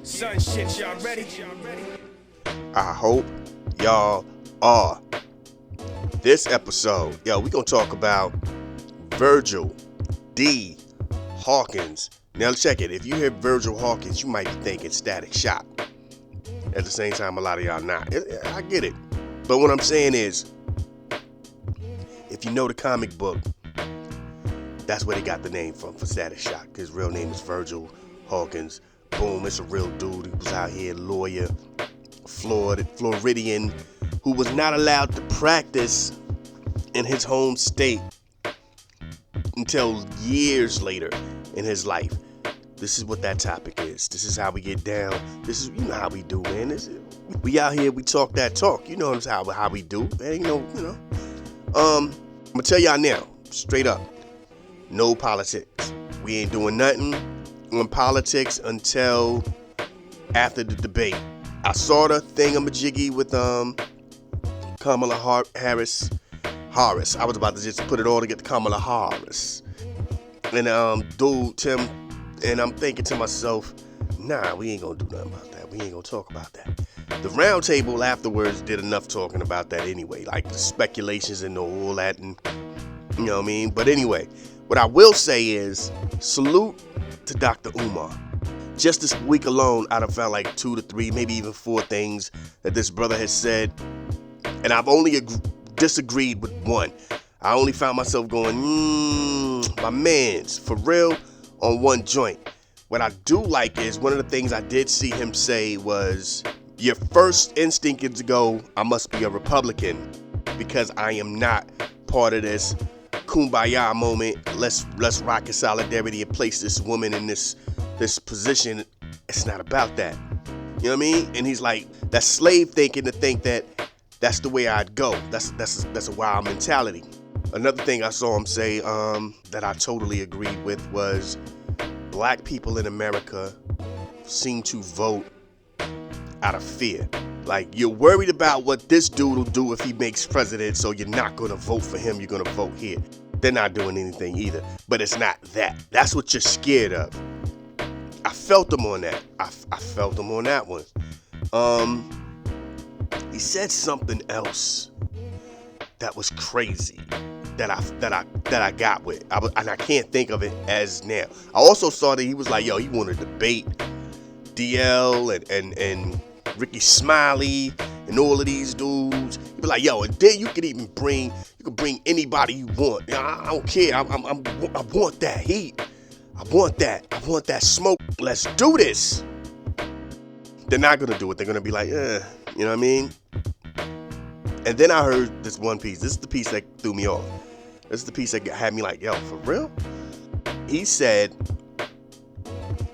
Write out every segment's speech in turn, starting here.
Son shit, y'all ready? I hope y'all are. This episode, we gonna talk about Virgil D. Hawkins. Now check it. If you hear Virgil Hawkins, you might be thinking Static Shock. At the same time, a lot of y'all not. I get it. But what I'm saying is, if you know the comic book, that's where they got the name from for Static Shock. His real name is Virgil Hawkins. Boom, it's a real dude. He was out here, lawyer, Floridian, who was not allowed to practice in his home state until years later in his life. This is what that topic is. This is how we get down. This is, you know how we do, man. We out here, we talk that talk. You know how we do, man. You know. I'm gonna tell y'all now, straight up, no politics. We ain't doing nothing on politics until after the debate. I saw the thingamajiggy with Kamala Harris. I was about to just put it all together, Kamala Harris. And dude, Tim, and I'm thinking to myself, nah, we ain't gonna do nothing about that. We ain't gonna talk about that. The round table afterwards did enough talking about that anyway, like the speculations and all that, and you know what I mean? But anyway, what I will say is, salute to Dr. Umar. Just this week alone, I'd have found like 2 to 3, maybe even 4 things that this brother has said, and I've only disagreed with one. I only found myself going, my man's for real on one joint. What I do like is, one of the things I did see him say was, your first instinct is to go, I must be a Republican because I am not part of this kumbaya moment. Let's rock in solidarity and place this woman in this position. It's not about that. You know what I mean? And he's like, that's slave thinking to think that that's the way I'd go. That's a wild mentality. Another thing I saw him say that I totally agreed with was, black people in America seem to vote out of fear. Like, you're worried about what this dude will do if he makes president, so you're not going to vote for him, you're going to vote here. They're not doing anything either. But it's not that. That's what you're scared of. I felt him on that. I felt him on that one. He said something else that was crazy that I got with. And I can't think of it as now. I also saw that he was like, he want to debate DL and Ricky Smiley and all of these dudes. He be like, and then you could bring anybody you want. I don't care. I want that heat. I want that smoke. Let's do this. They're not gonna do it. They're gonna be like, you know what I mean? And then I heard this one piece. This is the piece that threw me off. This is the piece that had me like, for real? He said,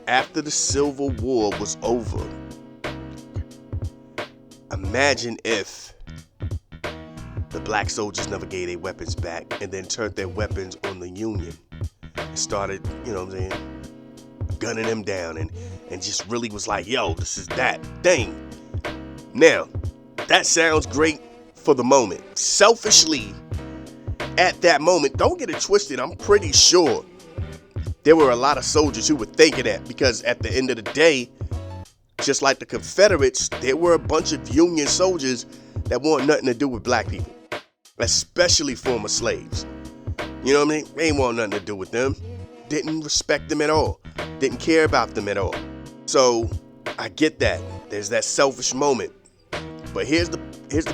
after the Civil War was over, imagine if the black soldiers never gave their weapons back and then turned their weapons on the Union and started, you know what I'm saying, gunning them down and just really was like, this is that thing. Now, that sounds great for the moment. Selfishly, at that moment, don't get it twisted, I'm pretty sure there were a lot of soldiers who were thinking that, because at the end of the day, just like the Confederates, there were a bunch of Union soldiers that want nothing to do with black people, especially former slaves. You know what I mean? They ain't want nothing to do with them. Didn't respect them at all. Didn't care about them at all. So I get that. There's that selfish moment. But here's the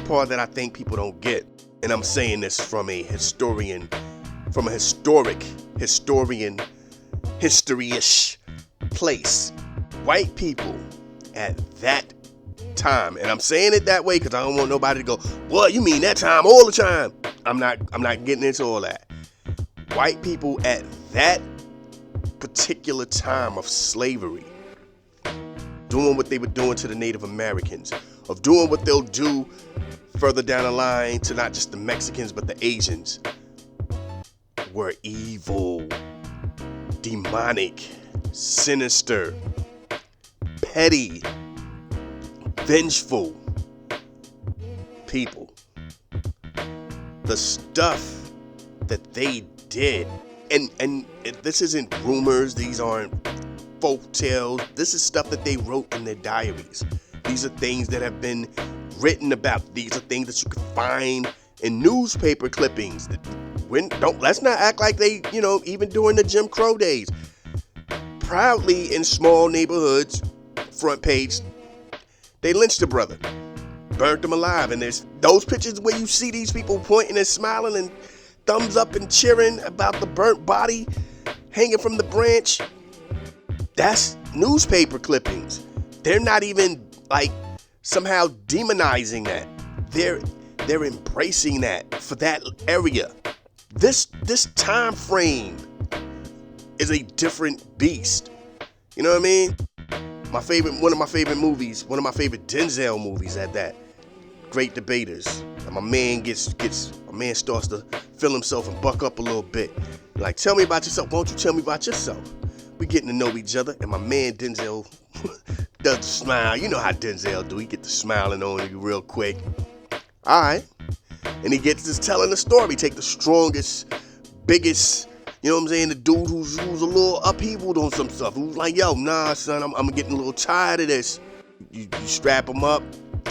part that I think people don't get. And I'm saying this from a historian, from a history-ish place. White people at that time, and I'm saying it that way because I don't want nobody to go, well, you mean that time all the time? I'm not getting into all that. White people at that particular time of slavery, doing what they were doing to the Native Americans, of doing what they'll do further down the line to not just the Mexicans but the Asians, were evil, demonic, sinister, petty, vengeful people. The stuff that they did, and this isn't rumors, these aren't folk tales. This is stuff that they wrote in their diaries. These are things that have been written about. These are things that you can find in newspaper clippings. Let's not act like they, even during the Jim Crow days. Proudly in small neighborhoods, front page, they lynched a brother, burnt him alive. And there's those pictures where you see these people pointing and smiling and thumbs up and cheering about the burnt body hanging from the branch. That's newspaper clippings. They're not even like somehow demonizing that. They're embracing that for that area. This time frame is a different beast. You know what I mean? One of my favorite movies, one of my favorite Denzel movies at that. Great Debaters. And my man starts to feel himself and buck up a little bit. Like, tell me about yourself. Won't you tell me about yourself? We getting to know each other, and my man Denzel does the smile. You know how Denzel do. He get the smiling on you real quick. All right. And he gets to telling the story. Take the strongest, biggest, you know what I'm saying, the dude who's a little upheavaled on some stuff. Who's like, yo, nah, son, I'm getting a little tired of this. You strap him up,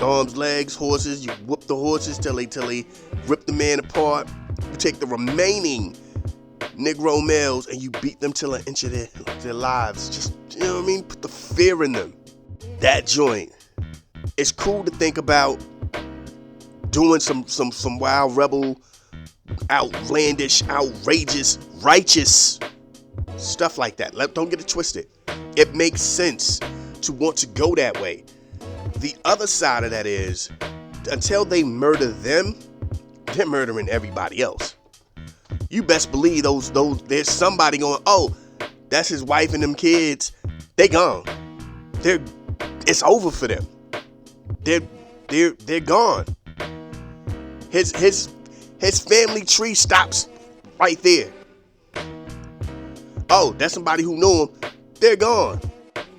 arms, legs, horses. You whoop the horses till they rip the man apart. You take the remaining Negro males and you beat them till an inch of their lives. Just, you know what I mean? Put the fear in them. That joint. It's cool to think about doing some wild rebel, outlandish, outrageous, righteous stuff like that. Don't get it twisted. It makes sense to want to go that way. The other side of that is, until they murder them, they're murdering everybody else. You best believe there's somebody going, oh, that's his wife and them kids. They gone. It's over for them. They're gone. His family tree stops right there. Oh, that's somebody who knew him. They're gone.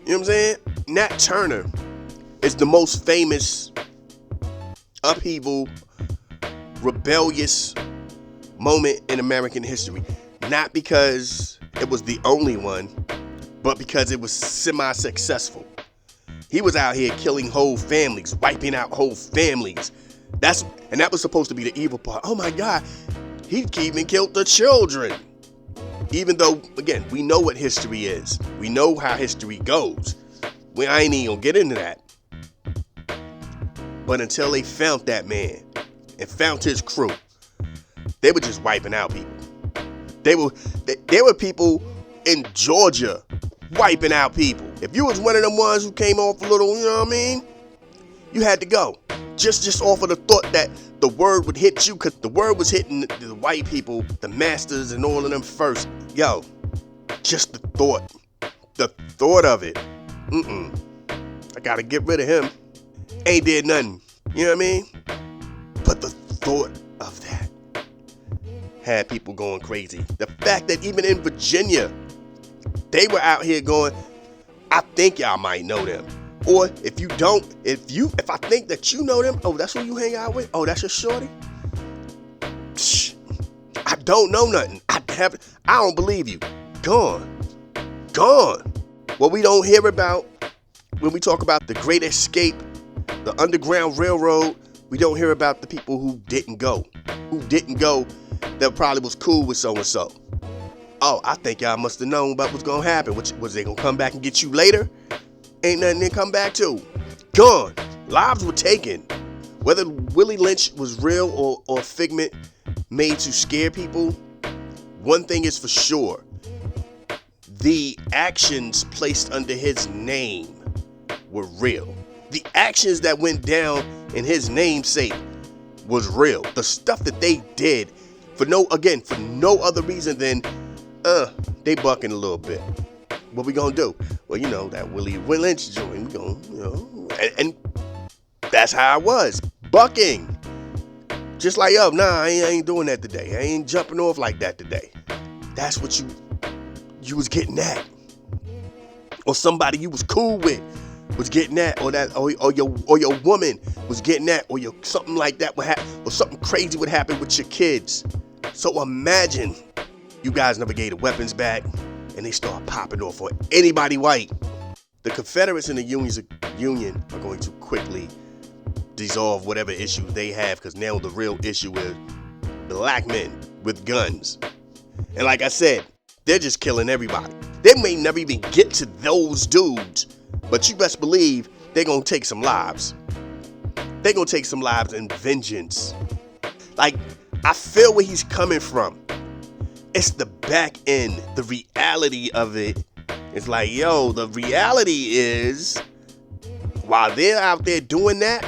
You know what I'm saying? Nat Turner is the most famous upheaval, rebellious moment in American history. Not because it was the only one, but because it was semi-successful. He was out here killing whole families, wiping out whole families. That was supposed to be the evil part. Oh my God, he even killed the children. Even though, again, we know what history is. We know how history goes. I ain't even gonna get into that. But until they found that man and found his crew, they were just wiping out people. There were people in Georgia wiping out people. If you was one of them ones who came off a little, you know what I mean? You had to go. Just off of the thought that the word would hit you, because the word was hitting the white people, the masters and all of them first. Yo, just the thought of it. I gotta get rid of him. Ain't did nothing. You know what I mean? But the thought of that had people going crazy. The fact that even in Virginia, they were out here going, I think y'all might know them. Or if you don't, if I think that you know them, oh, that's who you hang out with? Oh, that's your shorty? Shh, I don't know nothing. I don't believe you. Gone. What we don't hear about when we talk about the Great Escape, the Underground Railroad, we don't hear about the people who didn't go. That probably was cool with so-and-so. Oh, I think y'all must have known about what's going to happen. Was they going to come back and get you later? Ain't nothing to come back to. Gone. Lives were taken. Whether Willie Lynch was real or figment made to scare people, one thing is for sure. The actions placed under his name were real. The actions that went down in his namesake was real. The stuff that they did for no other reason than they bucking a little bit. What we gonna do? Well, you know, that Willie Lynch joint, we gonna, and that's how I was, bucking. Just like, yo, nah, I ain't doing that today. I ain't jumping off like that today. That's what you was getting at. Or somebody you was cool with was getting at, or your woman was getting at, or something like that would happen, or something crazy would happen with your kids. So imagine you guys never gave the weapons back, and they start popping off on anybody white, the Confederates and the Union are going to quickly dissolve whatever issue they have, because now the real issue is black men with guns. And like I said, they're just killing everybody. They may never even get to those dudes, but you best believe they're going to take some lives. They're going to take some lives in vengeance. Like, I feel where he's coming from. It's the back end, the reality of it. It's like, yo, the reality is, while they're out there doing that,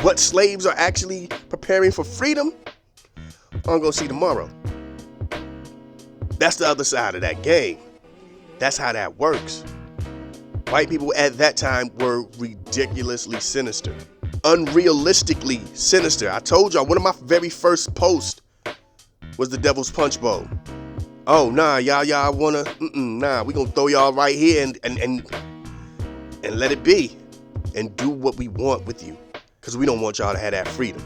what slaves are actually preparing for freedom, I'm going to see tomorrow. That's the other side of that game. That's how that works. White people at that time were ridiculously sinister. Unrealistically sinister. I told y'all, one of my very first posts was the Devil's Punch Bowl. Oh, nah, y'all wanna, nah, we gonna throw y'all right here and let it be. And do what we want with you. Because we don't want y'all to have that freedom.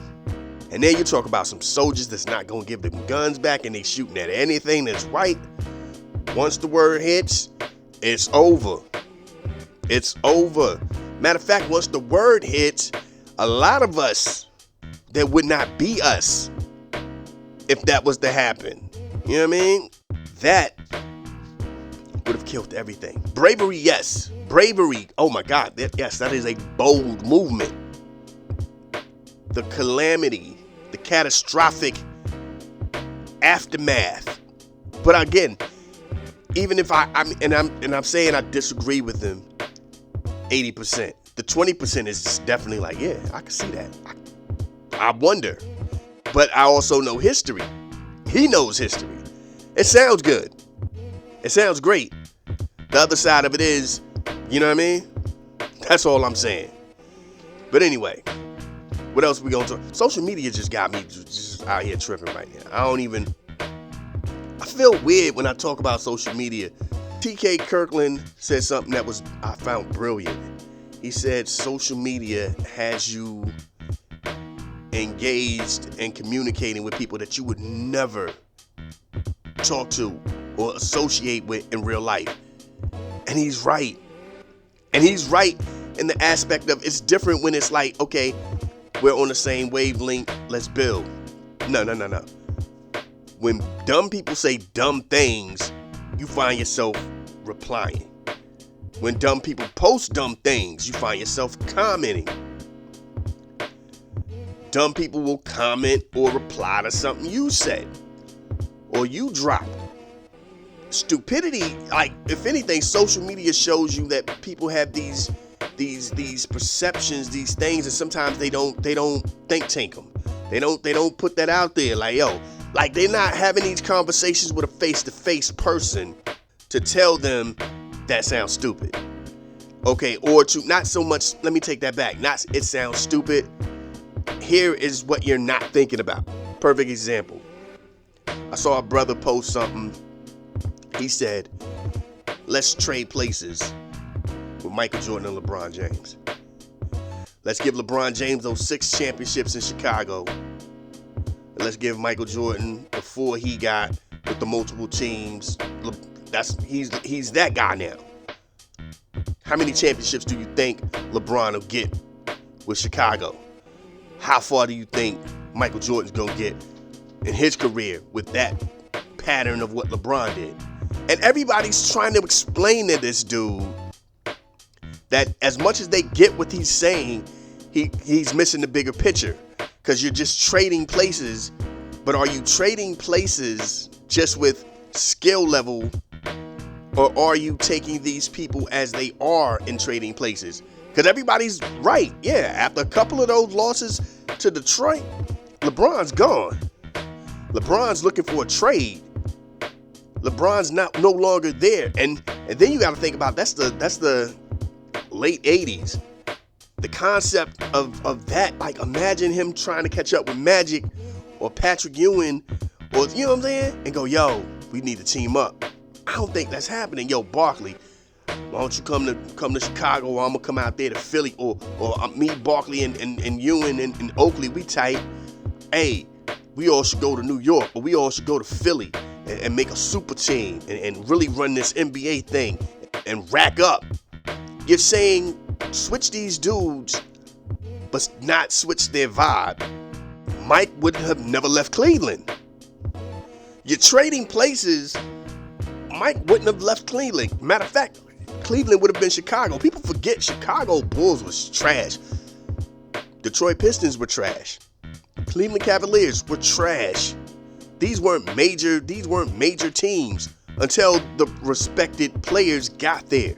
And then you talk about some soldiers that's not gonna give them guns back and they shooting at anything that's right. Once the word hits, it's over. It's over. Matter of fact, once the word hits, a lot of us, there would not be us if that was to happen. You know what I mean? That would have killed everything. Bravery, yes. Bravery, oh my God, yes, that is a bold movement. The calamity, the catastrophic aftermath. But again, even if I'm saying I disagree with them 80%. The 20% is definitely like, yeah, I can see that. I wonder. But I also know history. He knows history. It sounds good. It sounds great. The other side of it is, you know what I mean? That's all I'm saying. But anyway, what else we gonna talk? Social media just got me just out here tripping right now. I feel weird when I talk about social media. TK Kirkland said something that I found brilliant. He said social media has you engaged and communicating with people that you would never talk to or associate with in real life. And he's right. And he's right in the aspect of it's different when it's like, okay, we're on the same wavelength, let's build. No. When dumb people say dumb things, you find yourself replying. When dumb people post dumb things, you find yourself commenting. Dumb people will comment or reply to something you said or you dropped. Stupidity, like, if anything, social media shows you that people have these perceptions, these things, and sometimes they don't think tank them. They don't put that out there. Like, yo, like they're not having these conversations with a face-to-face person to tell them that sounds stupid. Okay, or to not so much, let me take that back. Not it sounds stupid. Here is what you're not thinking about. Perfect example. I saw a brother post something. He said, let's trade places with Michael Jordan and LeBron James. Let's give LeBron James those 6 championships in Chicago. And let's give Michael Jordan the 4 he got with the multiple teams. He's that guy now. How many championships do you think LeBron will get with Chicago? How far do you think Michael Jordan's gonna get in his career with that pattern of what LeBron did? And everybody's trying to explain to this dude that as much as they get what he's saying, he's missing the bigger picture. Because you're just trading places, but are you trading places just with skill level, or are you taking these people as they are in trading places? Because everybody's right. Yeah, after a couple of those losses to Detroit, LeBron's gone. LeBron's looking for a trade. LeBron's no longer there. And then you got to think about that's the late 80s. The concept of that, like, imagine him trying to catch up with Magic or Patrick Ewing, or, you know what I'm saying? And go, yo, we need to team up. I don't think that's happening. Yo, Barkley, why don't you come to Chicago, or I'm gonna come out there to Philly, or me, Barkley, and Ewing and Oakley, we tight. Hey, we all should go to New York, or we all should go to Philly. and make a super team and really run this NBA thing and rack up. You're saying switch these dudes, but not switch their vibe. Mike would have never left Cleveland. You're trading places. Mike wouldn't have left Cleveland. Matter of fact, Cleveland would have been Chicago. People forget Chicago Bulls was trash. Detroit Pistons were trash. Cleveland Cavaliers were trash. These weren't major teams until the respected players got there.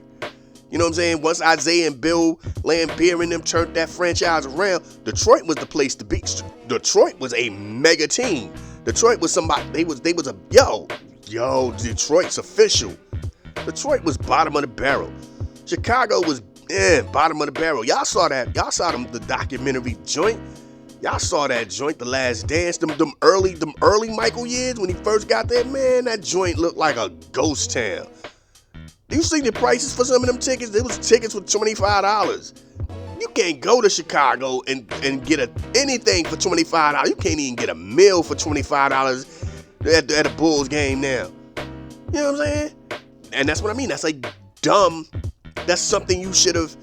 You know what I'm saying? Once Isaiah and Bill Laimbeer and them turned that franchise around, Detroit was the place to be. Detroit was a mega team. Detroit was somebody. They was a yo. Detroit's official. Detroit was bottom of the barrel. Chicago was bottom of the barrel. Y'all saw that. Y'all saw the documentary joint. Y'all saw that joint, The Last Dance. Them early Michael years when he first got there. Man, that joint looked like a ghost town. You see the prices for some of them tickets? It was tickets for $25. You can't go to Chicago and get anything for $25. You can't even get a meal for $25 at a Bulls game now. You know what I'm saying? And that's what I mean. That's like dumb. That's something you should have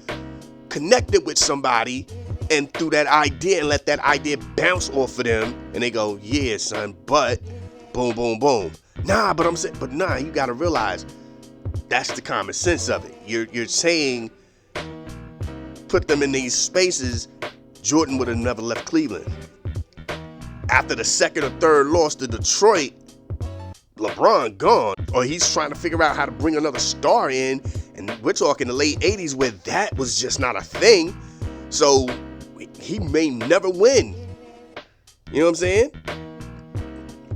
connected with somebody and through that idea and let that idea bounce off of them. And they go, yeah, son, but boom, boom, boom. But you got to realize that's the common sense of it. You're saying put them in these spaces. Jordan would have never left Cleveland. After the second or third loss to Detroit, LeBron gone, or he's trying to figure out how to bring another star in, and we're talking the late 80s where that was just not a thing. So he may never win. You know what I'm saying?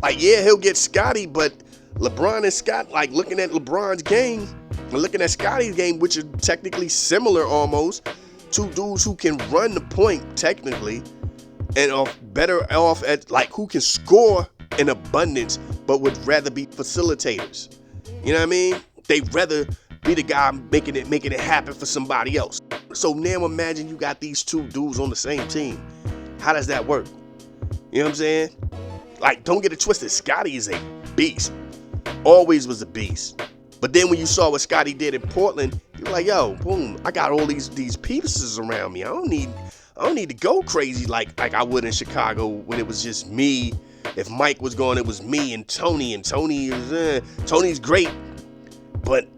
Like, yeah, he'll get Scotty, but LeBron and Scott, like looking at LeBron's game and looking at Scotty's game, which are technically similar almost, two dudes who can run the point technically and are better off at like who can score in abundance but would rather be facilitators. You know what I mean? They'd rather be the guy making it happen for somebody else. So now imagine you got these two dudes on the same team. How does that work? You know what I'm saying? Like, don't get it twisted. Scotty is a beast. Always was a beast. But then when you saw what Scotty did in Portland, you're like, yo, boom, I got all these pieces around me. I don't need to go crazy like I would in Chicago when it was just me. If Mike was gone, it was me and Tony. And Tony's great, but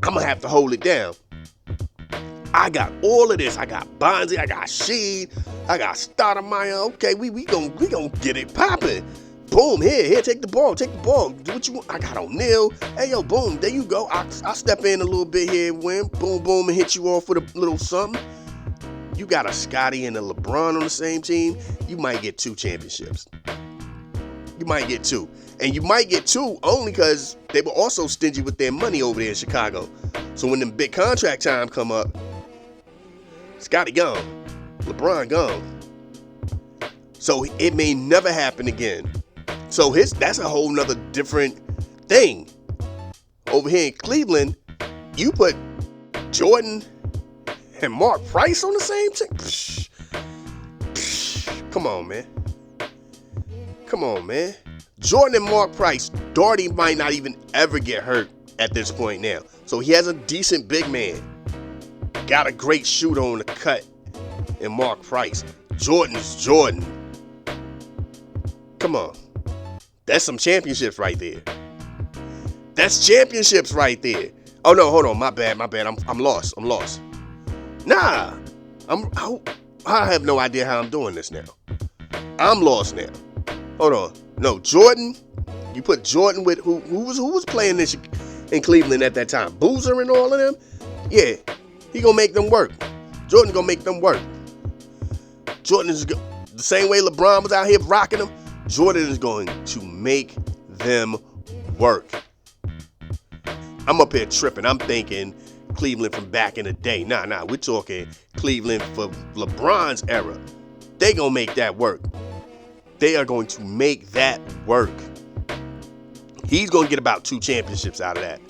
I'm gonna have to hold it down. I got all of this. I got Bonzi, I got Sheed, I got Stoudemire. Okay, we gonna get it popping. Boom, here, take the ball. Do what you want. I got O'Neal. Hey, yo, boom, there you go. I'll step in a little bit here, win, boom, boom, and hit you off with a little something. You got a Scotty and a LeBron on the same team, you might get 2 championships. You might get 2. And you might get 2 only because they were also stingy with their money over there in Chicago. So when them big contract time come up, Scotty gone, LeBron gone. So it may never happen again. So that's a whole nother different thing. Over here in Cleveland, you put Jordan and Mark Price on the same team. Come on, man. Jordan and Mark Price, Darty might not even ever get hurt at this point now. So he has a decent big man. Got a great shooter on the cut in Mark Price. Jordan's Jordan. Come on. That's some championships right there. That's championships right there. Oh no, hold on, my bad. I'm lost. Nah, I have no idea how I'm doing this now. I'm lost now. Hold on. No, Jordan. You put Jordan with who was playing this in Cleveland at that time? Boozer and all of them. Yeah, he gonna make them work. Jordan gonna make them work. Jordan is the same way LeBron was out here rocking them. Jordan is going to make them work. I'm up here tripping. I'm thinking Cleveland from back in the day. Nah. We're talking Cleveland for LeBron's era. They gonna make that work. They are going to make that work. He's going to get about 2 championships out of that.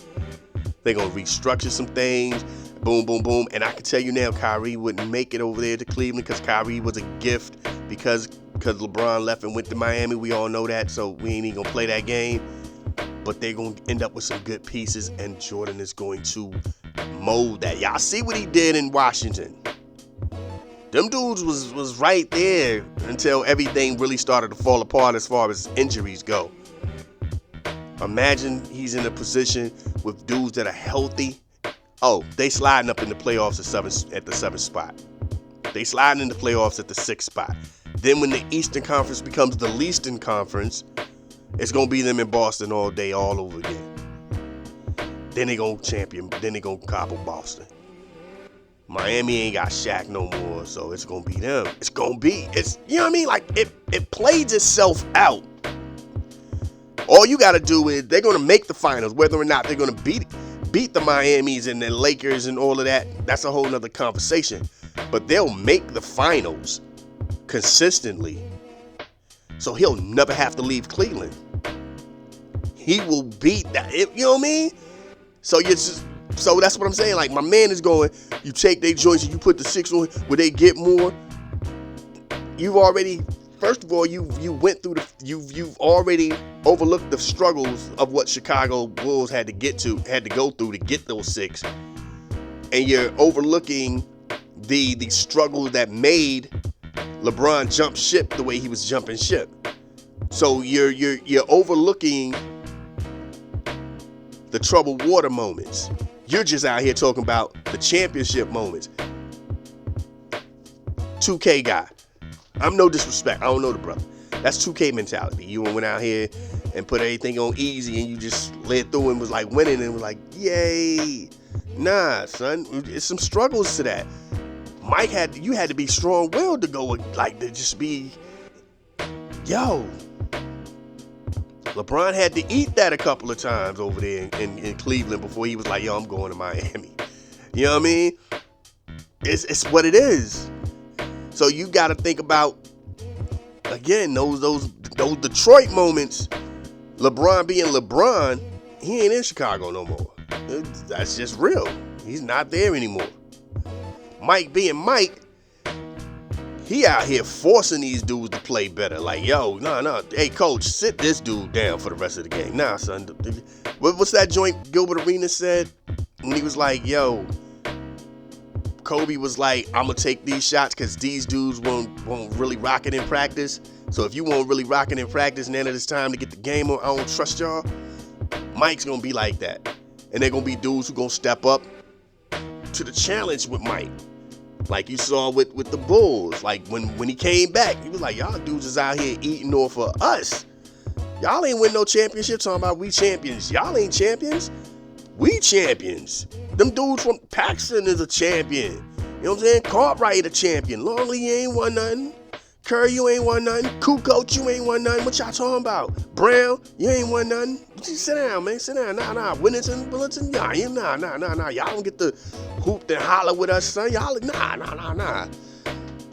They're going to restructure some things. Boom, boom, boom. And I can tell you now, Kyrie wouldn't make it over there to Cleveland because Kyrie was a gift because LeBron left and went to Miami. We all know that, so we ain't even going to play that game. but they're going to end up with some good pieces, and Jordan is going to mold that. Y'all see what he did in Washington. Them dudes was right there until everything really started to fall apart as far as injuries go. Imagine he's in a position with dudes that are healthy. Oh, they sliding up in the playoffs at the 7th spot. They sliding in the playoffs at the 6th spot. Then when the Eastern Conference becomes the Leaston Conference, it's going to be them in Boston all day, all over again. Then they going to champion. Then they going to cobble Boston. Miami ain't got Shaq no more, so it's going to be them. It's going to be, you know what I mean? Like, it plays itself out. All you got to do is, they're going to make the finals, whether or not they're going to beat the Miamis and the Lakers and all of that. That's a whole nother conversation. But they'll make the finals consistently. So he'll never have to leave Cleveland. He will beat that. You know what I mean? So that's what I'm saying. Like, my man is going, you take their joints and you put the 6 on, will they get more? You've already, first of all, you went through you've already overlooked the struggles of what Chicago Bulls had to go through to get those 6. And you're overlooking the struggle that made LeBron jump ship the way he was jumping ship. So you're overlooking the troubled water moments. You're just out here talking about the championship moments. 2K guy. I'm no disrespect. I don't know the brother. That's 2K mentality. You went out here and put everything on easy and you just led through and was like winning and was like, yay. Nah, son. It's some struggles to that. Mike you had to be strong-willed to go like to just be, yo. LeBron had to eat that a couple of times over there in Cleveland before he was like, yo, I'm going to Miami. You know what I mean? It's what it is. So you got to think about, again, those Detroit moments. LeBron being LeBron, he ain't in Chicago no more. That's just real. He's not there anymore. Mike being Mike, he out here forcing these dudes to play better. Like, yo, no. Hey, coach, sit this dude down for the rest of the game. Nah, son. What's that joint Gilbert Arenas said when he was like, yo, Kobe was like, I'm going to take these shots because these dudes won't really rock it in practice. So if you won't really rock it in practice and then it's time to get the game on, I don't trust y'all. Mike's going to be like that. And they're going to be dudes who going to step up to the challenge with Mike. Like you saw with the Bulls. Like when he came back, he was like, y'all dudes is out here eating off of us. Y'all ain't win no championship talking about we champions. Y'all ain't champions. We champions. Them dudes from Paxson is a champion. You know what I'm saying? Cartwright a champion. Longley, you ain't won nothing. Curry, you ain't won nothing. Kukoc, you ain't won nothing. What y'all talking about? Brown, you ain't won nothing. Just sit down, man. Sit down. Nah. Winnington, nah. Y'all don't get to hoop and holler with us, son. Y'all, nah.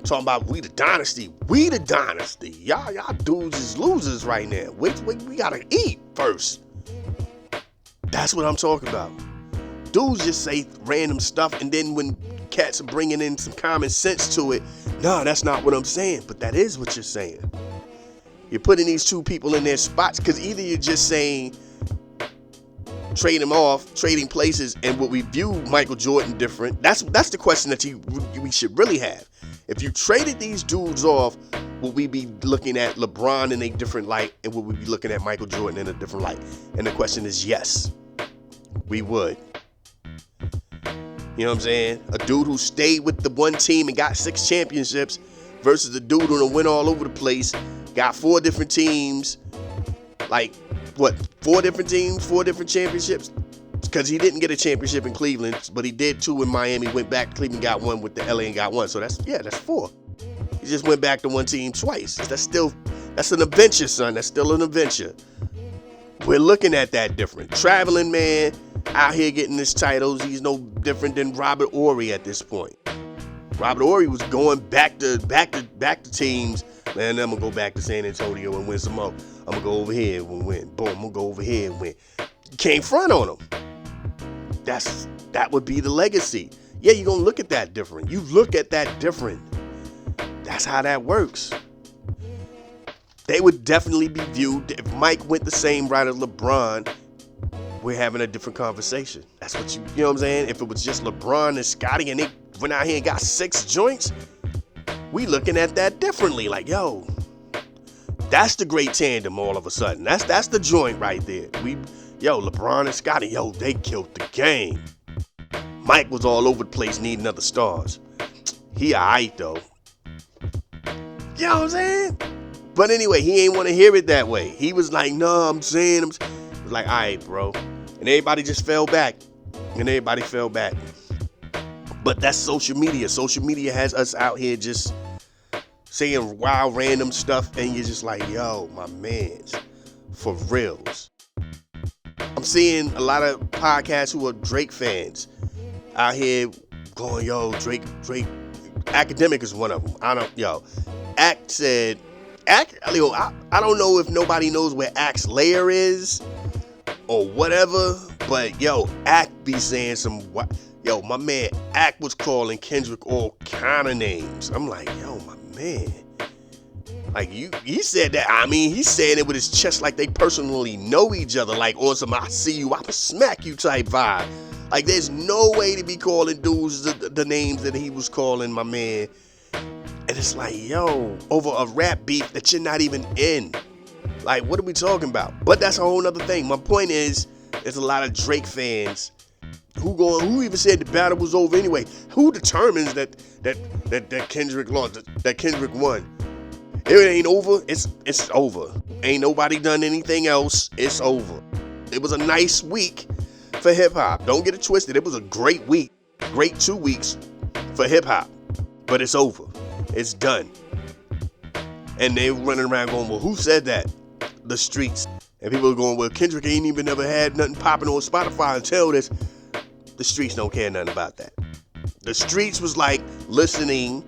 Talking about we the dynasty. We the dynasty. Y'all dudes is losers right now. We gotta eat first. That's what I'm talking about. Dudes just say random stuff, and then when cats are bringing in some common sense to it, nah, that's not what I'm saying. But that is what you're saying. You're putting these two people in their spots because either you're just saying trade them off, trading places, and would we view Michael Jordan different? That's the question that we should really have. If you traded these dudes off, would we be looking at LeBron in a different light, and would we be looking at Michael Jordan in a different light? And the question is yes, we would. You know what I'm saying? A dude who stayed with the one team and got 6 championships versus a dude who went all over the place, got 4 different teams, like, 4 different teams, 4 different championships? Because he didn't get a championship in Cleveland, but he did 2 in Miami, went back to Cleveland, got 1 with the LA and got 1. So that's 4. He just went back to one team twice. That's an adventure, son. That's still an adventure. We're looking at that different. Traveling man out here getting his titles. He's no different than Robert Horry at this point. Robert Horry was going back to teams. Man, I'm gonna go back to San Antonio and win some more. I'm gonna go over here and win. Boom, I'm gonna go over here and win. You can't front on him. That would be the legacy. Yeah, you're gonna look at that different. You look at that different. That's how that works. They would definitely be viewed, if Mike went the same route as LeBron we're having a different conversation. That's what you know what I'm saying? If it was just LeBron and Scotty and they went out here and got 6 joints, we looking at that differently. Like, yo, that's the great tandem all of a sudden. That's the joint right there. LeBron and Scotty, they killed the game. Mike was all over the place needing other stars. He alright though. You know what I'm saying? But anyway, he ain't want to hear it that way. He was like, no, I'm saying, like, all right, bro. And everybody just fell back. But that's social media. Social media has us out here just saying wild, random stuff. And you're just like, yo, my mans, for reals. I'm seeing a lot of podcasts who are Drake fans out here going, yo, Drake, Academic is one of them. I don't know if nobody knows where Act's lair is or whatever, but Act be saying my man Act was calling Kendrick all kind of names. I'm like, my man. Like, he said that, he said it with his chest like they personally know each other, like on some I see you, I'ma smack you type vibe. Like, there's no way to be calling dudes the names that he was calling my man. And it's like, over a rap beef that you're not even in. Like, what are we talking about? But that's a whole other thing. My point is, there's a lot of Drake fans who even said the battle was over anyway. Who determines that Kendrick lost, that Kendrick won? If it ain't over, it's over. Ain't nobody done anything else. It's over. It was a nice week for hip hop. Don't get it twisted. It was a great week. Great 2 weeks for hip hop. But it's over. It's done. And they running around going, well, who said that? The streets. And people are going, well, Kendrick ain't even never had nothing popping on Spotify until this. The streets don't care nothing about that. The streets was like listening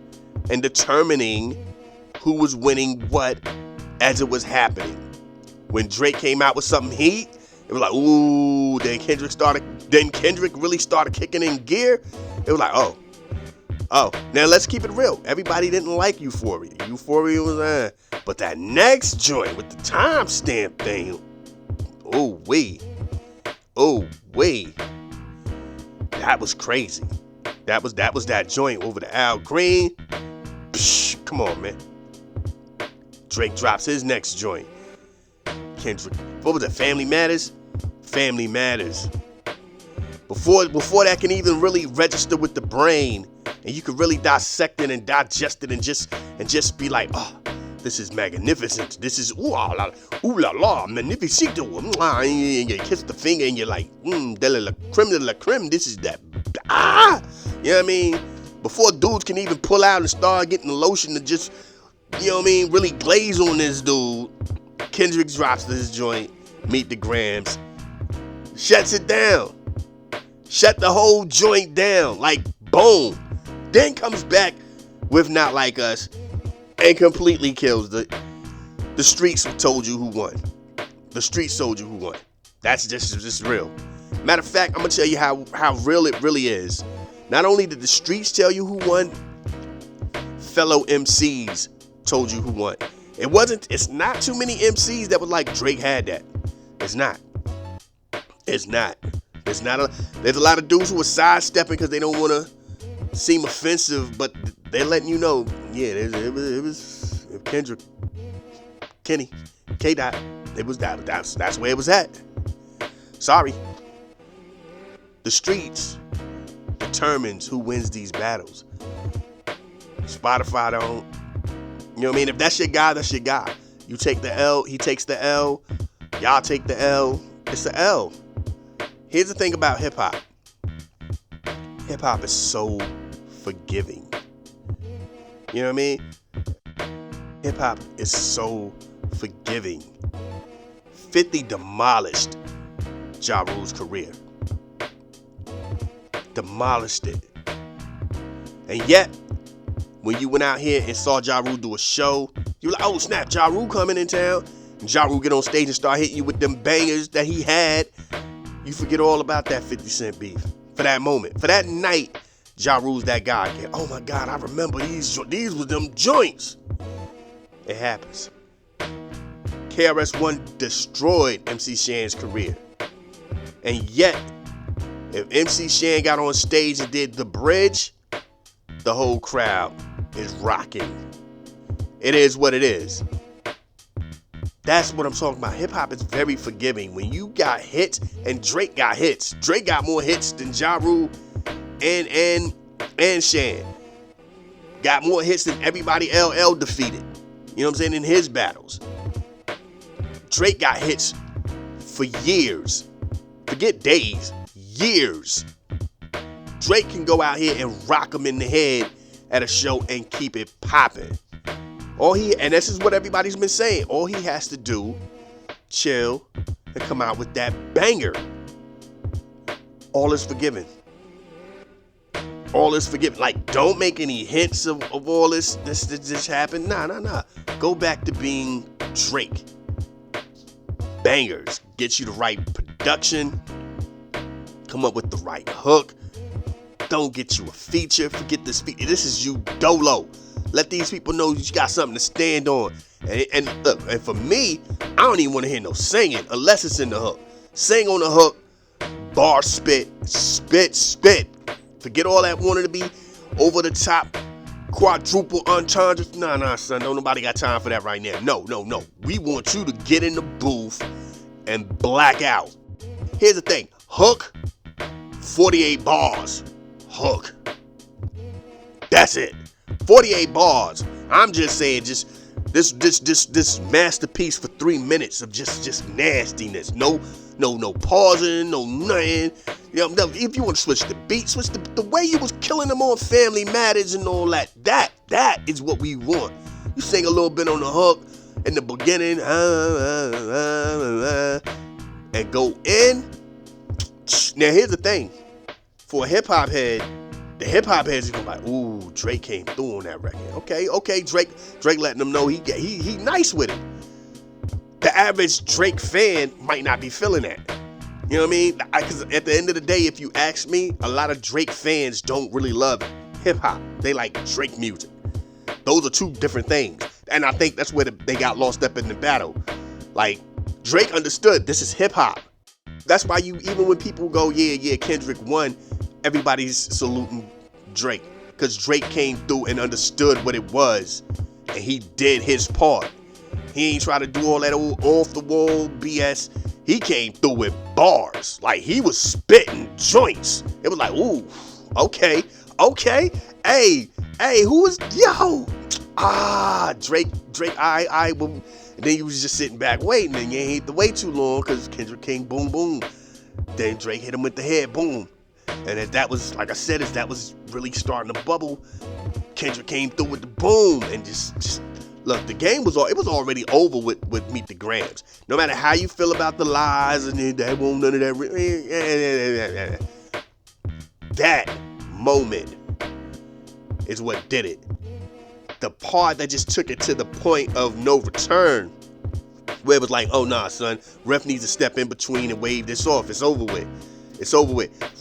and determining who was winning what as it was happening. When Drake came out with something heat, it was like, ooh, then Kendrick really started kicking in gear. It was like, oh, now let's keep it real. Everybody didn't like Euphoria. Euphoria was, but that next joint with the timestamp thing, oh wait, that was crazy. That was that joint over the Al Green. Psh, come on, man. Drake drops his next joint. Kendrick, what was it? Family Matters. Before that can even really register with the brain, and you can really dissect it and digest it and just be like, oh, this is magnificent. This is ooh la la, magnificento. And you kiss the finger and you're like, de la creme. This is that. You know what I mean? Before dudes can even pull out and start getting the lotion to just, really glaze on this dude, Kendrick drops this joint, Meet the Grams, shuts it down. Shut the whole joint down, like boom. Then comes back with Not Like Us and completely kills the streets told you who won. The streets told you who won. That's just real. Matter of fact, I'm gonna tell you how real it really is. Not only did the streets tell you who won, fellow MCs told you who won. It's not too many MCs that was like, Drake had that. It's not. There's a lot of dudes who are sidestepping because they don't want to seem offensive, but they're letting you know, it was Kendrick, Kenny, K-Dot. It was that's where it was at. Sorry. The streets determines who wins these battles. Spotify don't. You know what I mean? If that's your guy, that's your guy. You take the L, he takes the L, y'all take the L. It's the L. Here's the thing about hip hop. Hip hop is so forgiving. You know what I mean? Hip hop is so forgiving. 50 demolished Ja Rule's career. Demolished it. And yet, when you went out here and saw Ja Rule do a show, you were like, oh snap, Ja Rule coming in town. And Ja Rule get on stage and start hitting you with them bangers that he had. You forget all about that 50 Cent beef. For that moment. For that night, Ja Rule's that guy again. Oh my God, I remember these were them joints. It happens. KRS-One destroyed MC Shan's career. And yet, if MC Shan got on stage and did the bridge, the whole crowd is rocking. It is what it is. That's what I'm talking about. Hip hop is very forgiving. When you got hits, and Drake got hits. Drake got more hits than Ja Rule and Shan. Got more hits than everybody LL defeated. You know what I'm saying? In his battles. Drake got hits for years. Forget days. Years. Drake can go out here and rock him in the head at a show and keep it popping. And this is what everybody's been saying. All he has to do, chill, and come out with that banger. All is forgiven. All is forgiven. Like, don't make any hints of all this happened. Nah. Go back to being Drake. Bangers. Get you the right production. Come up with the right hook. Don't get you a feature. Forget this feature. This is you dolo. Let these people know you got something to stand on. And look, and for me, I don't even want to hear no singing unless it's in the hook. Sing on the hook, bar spit. Forget all that wanting to be over the top, quadruple entendres. Nah, son, don't nobody got time for that right now. No. We want you to get in the booth and black out. Here's the thing, hook, 48 bars, hook. That's it. 48 bars. I'm just saying, just this masterpiece for 3 minutes of just nastiness. No pausing, no nothing. You know, if you want to switch the beat, switch the way you was killing them on Family Matters and all that. That is what we want. You sing a little bit on the hook in the beginning, and go in. Now here's the thing, for a hip hop head. The hip hop heads are gonna be like, ooh, Drake came through on that record. Okay, Drake letting them know he nice with it. The average Drake fan might not be feeling that. You know what I mean? Because at the end of the day, if you ask me, a lot of Drake fans don't really love hip hop. They like Drake music. Those are two different things, and I think that's where they got lost up in the battle. Like, Drake understood this is hip hop. That's why even when people go, yeah, Kendrick won, everybody's saluting Drake, because Drake came through and understood what it was, and he did his part. He ain't try to do all that old off-the-wall BS. He came through with bars. Like, he was spitting joints. It was like, ooh, okay. Hey, who was, Drake, and then you was just sitting back waiting, and you ain't have to wait too long, because Kendrick came, boom. Then Drake hit him with the head, boom. And as that was, like I said, as that was really starting to bubble, Kendrick came through with the boom, and just look, the game was already over with Meet the Grams. No matter how you feel about the lies and that won't none of that. That moment is what did it. The part that just took it to the point of no return, where it was like, oh nah, son, ref needs to step in between and wave this off. It's over with.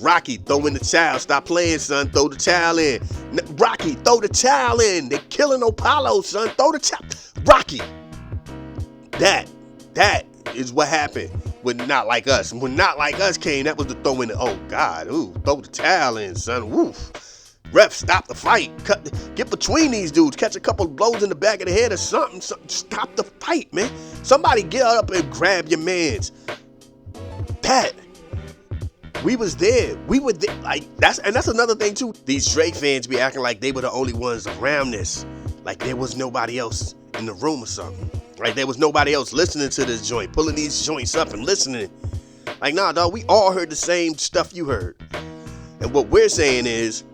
Rocky, throw in the towel. Stop playing, son. Throw the towel in. Rocky, throw the towel in. They're killing Apollo, son. Throw the towel. Rocky. That is what happened when Not Like Us. When Not Like Us came, that was the throw in the, oh, God. Ooh, throw the towel in, son. Woof. Ref, stop the fight. Get between these dudes. Catch a couple of blows in the back of the head or something. Stop the fight, man. Somebody get up and grab your mans. We was there. We were there. Like, that's another thing too. These Drake fans be acting like they were the only ones around this. Like there was nobody else in the room or something. Like there was nobody else listening to this joint, pulling these joints up and listening. Like, nah, dog, we all heard the same stuff you heard. And what we're saying is,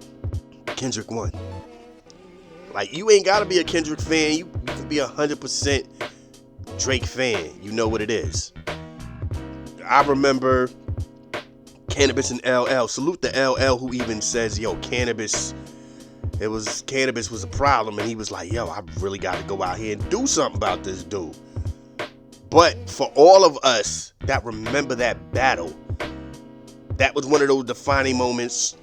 Kendrick won. Like, you ain't gotta be a Kendrick fan. You can be 100% Drake fan. You know what it is. I remember Cannabis and LL. Salute the LL who even says, yo, cannabis was a problem, and he was like, yo, I really got to go out here and do something about this dude. But for all of us that remember that battle, that was one of those defining moments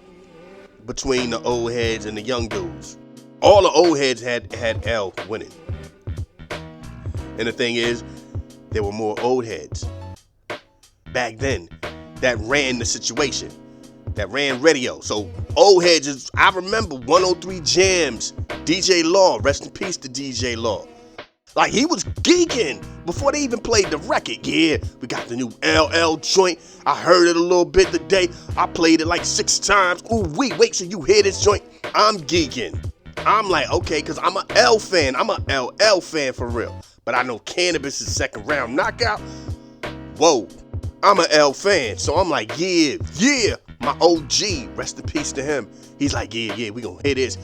between the old heads and the young dudes. All the old heads had L winning. And the thing is, there were more old heads. Back then, that ran the situation, that ran radio. So old heads, I remember 103 Jams, DJ Law, rest in peace to DJ Law. Like, he was geeking before they even played the record. Yeah, we got the new LL joint. I heard it a little bit today. I played it like 6 times. Ooh, wait till you hear this joint. I'm geeking. I'm like, okay, because I'm a L fan. I'm a LL fan for real. But I know Cannabis is second round knockout. Whoa, I'm a L fan. So I'm like, yeah. My OG, rest in peace to him. He's like, yeah, we gonna hear this.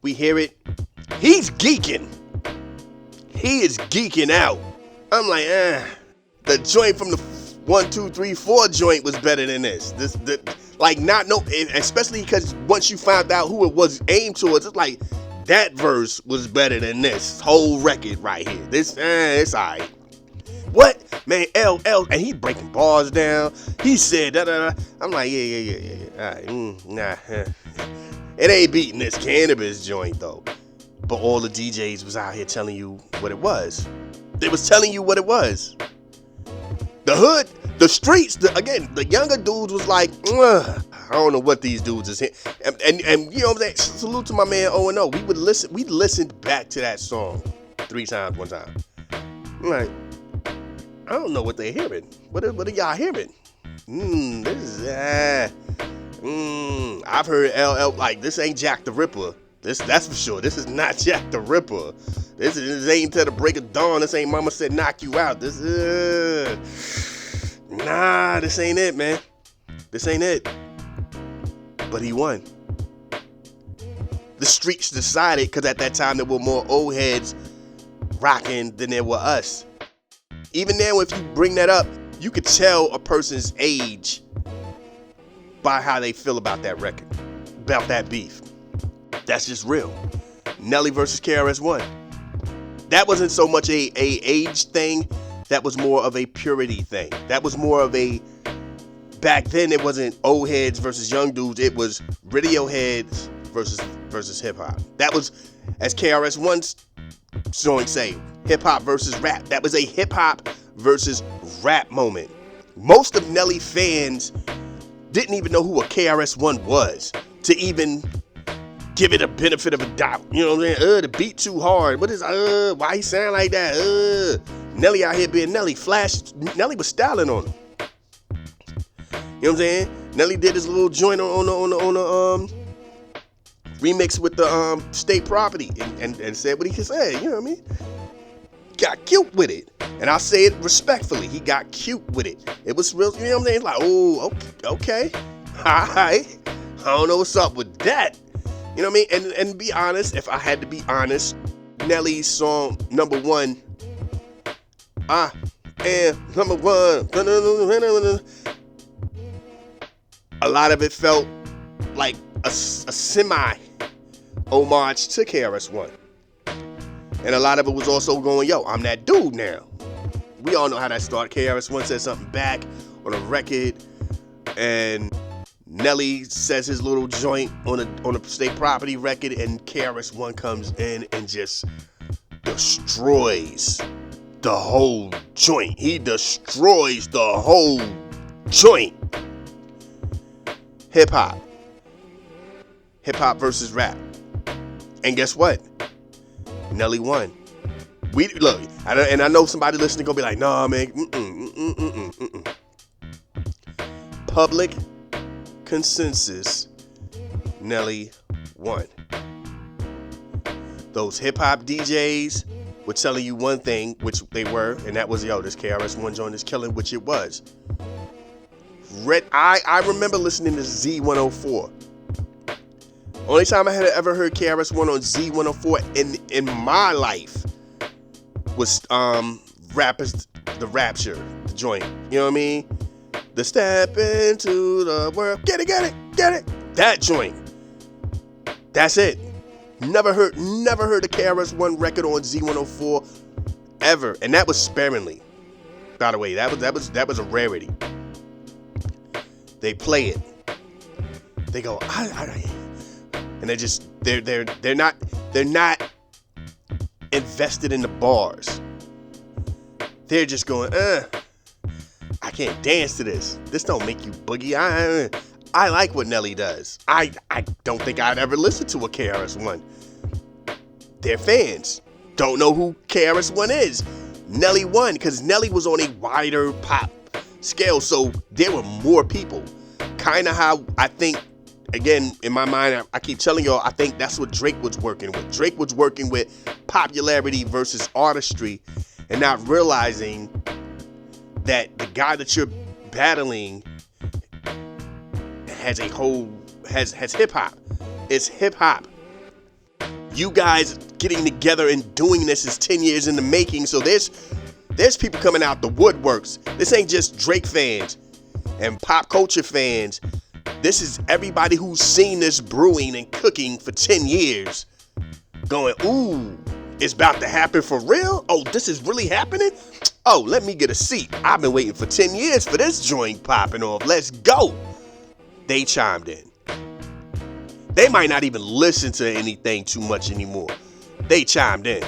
We hear it. He's geeking. He is geeking out. I'm like, the joint from the 1, 2, 3, 4 joint was better than this. Especially because once you found out who it was aimed towards, it's like that verse was better than this whole record right here. This, it's alright. What? Man, LL, and he breaking bars down. He said da. I'm like, yeah. Alright, nah. It ain't beating this Cannabis joint though. But all the DJs was out here telling you what it was. They was telling you what it was. The hood, the streets, the younger dudes was like, I don't know what these dudes is here. And you know what I'm saying? Salute to my man O&O. We listened back to that song 3 times one time. I'm like, I don't know what they're hearing. What are y'all hearing? I've heard LL, like, this ain't Jack the Ripper. That's for sure. This is not Jack the Ripper. This ain't Till the Break of Dawn. This ain't Mama Said Knock You Out. This ain't it, man. This ain't it. But he won. The streets decided, because at that time there were more old heads rocking than there were us. Even now, if you bring that up, you could tell a person's age by how they feel about that record, about that beef. That's just real. Nelly versus KRS-One. That wasn't so much a age thing. That was more of a purity thing. That was more of a, back then it wasn't old heads versus young dudes. It was radio heads versus hip hop. That was, as KRS-One's song say, hip hop versus rap. That was a hip hop versus rap moment. Most of Nelly fans didn't even know who a KRS-One was to even give it a benefit of a doubt. You know what I'm saying? The beat too hard. What is, why he sound like that? Nelly out here being Nelly. Nelly was styling on him. You know what I'm saying? Nelly did his little joint on the remix with the state property and said what he said. You know what I mean? Got cute with it. And I say it respectfully. He got cute with it. It was real, you know what I'm saying? Like, oh, okay. All right. I don't know what's up with that. You know what I mean? And be honest, if I had to be honest, Nelly's song number 1, I am number 1. A lot of it felt like a semi homage to KRS-One. And a lot of it was also going, yo, I'm that dude now. We all know how that started. KRS-One said something back on a record, and Nelly says his little joint on a state property record, and KRS-One comes in and just destroys the whole joint. He destroys the whole joint. Hip hop versus rap. And guess what? Nelly won. Look, and I know somebody listening gonna be like, nah, man. Public consensus, Nelly won. Those hip hop DJs were telling you one thing, which they were, and that was, yo, this KRS-One joint is killing, which it was. I remember listening to Z104. Only time I had ever heard KRS-One on Z104 in my life was Rappers, the Rapture, the joint. You know what I mean? The Step Into the World. Get it. That joint. That's it. Never heard a KRS-One record on Z104 ever, and that was sparingly. By the way, that was a rarity. They play it. They go, and they're not invested in the bars. They're just going, I can't dance to this. This don't make you boogie. I like what Nelly does. I don't think I'd ever listen to a KRS-One. They're fans. Don't know who KRS-One is. Nelly won because Nelly was on a wider pop scale, so there were more people. Kind of how I think, again, in my mind, I keep telling y'all, I think that's what Drake was working with. Drake was working with popularity versus artistry and not realizing that the guy that you're battling has hip hop. It's hip hop. You guys getting together and doing this is 10 years in the making. So there's people coming out the woodworks. This ain't just Drake fans and pop culture fans. This is everybody who's seen this brewing and cooking for 10 years going, ooh, it's about to happen for real? Oh, this is really happening? Oh, let me get a seat. I've been waiting for 10 years for this joint popping off. Let's go. They chimed in. They might not even listen to anything too much anymore. They chimed in.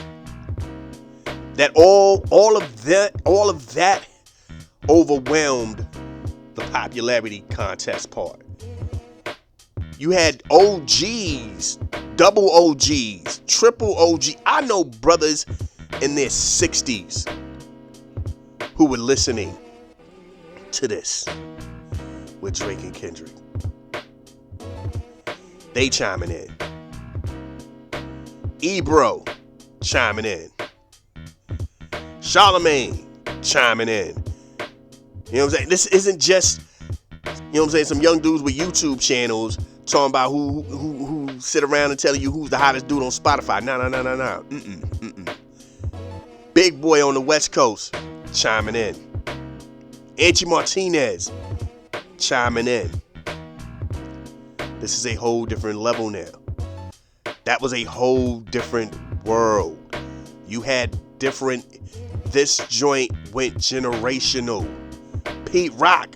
That all of that overwhelmed the popularity contest part. You had OGs, double OGs, triple OG. I know brothers in their 60s who were listening to this with Drake and Kendrick. They chiming in. Ebro chiming in. Charlemagne chiming in. You know what I'm saying? This isn't just, you know what I'm saying, some young dudes with YouTube channels talking about who sit around and telling you who's the hottest dude on Spotify. No. Big boy on the West Coast chiming in. Angie Martinez chiming in. This is a whole different level now. That was a whole different world. You had different. This joint went generational. Pete Rock,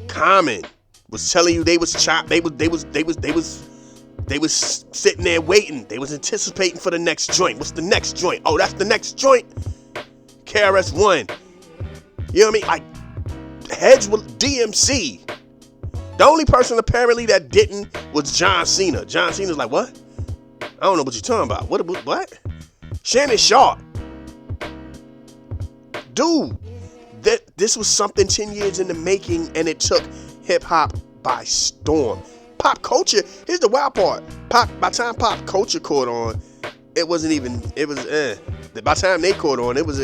Common was telling you they was sitting there waiting. They was anticipating for the next joint. What's the next joint? Oh, that's the next joint. KRS-One. You know what I mean? Like heads with DMC. The only person apparently that didn't was John Cena. John Cena's like, what? I don't know what you're talking about. What? Shannon Sharp. Dude, this was something 10 years in the making, and it took hip-hop by storm. Pop culture, here's the wild part. By the time pop culture caught on, it wasn't even, it was, By the time they caught on, it was,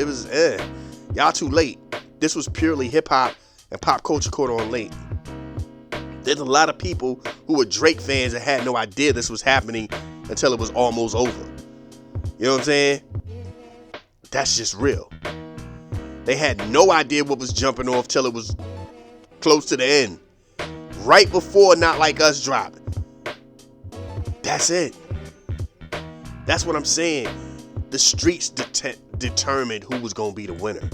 Y'all too late. This was purely hip-hop, and pop culture caught on late. There's a lot of people who were Drake fans that had no idea this was happening until it was almost over. You know what I'm saying? That's just real. They had no idea what was jumping off till it was close to the end. Right before Not Like Us dropped. That's it. That's what I'm saying. The streets determined who was going to be the winner.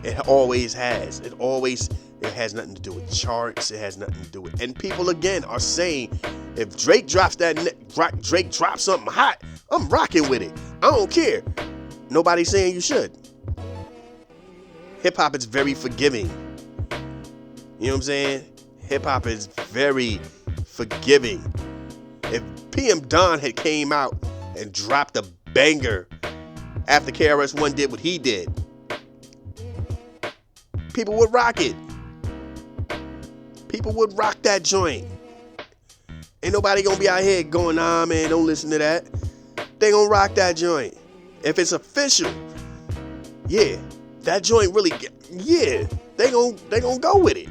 It always has. It has nothing to do with charts. It has nothing to do with. And people again are saying, if Drake drops something hot, I'm rocking with it. I don't care. Nobody's saying you should. Hip hop is very forgiving. You know what I'm saying? Hip hop is very forgiving. If PM Dawn had came out and dropped a banger after KRS-One did what he did, people would rock it. People would rock that joint. Ain't nobody gonna be out here going, nah, man, don't listen to that. They gonna rock that joint. If it's official, yeah, that joint really, yeah, they gonna go with it.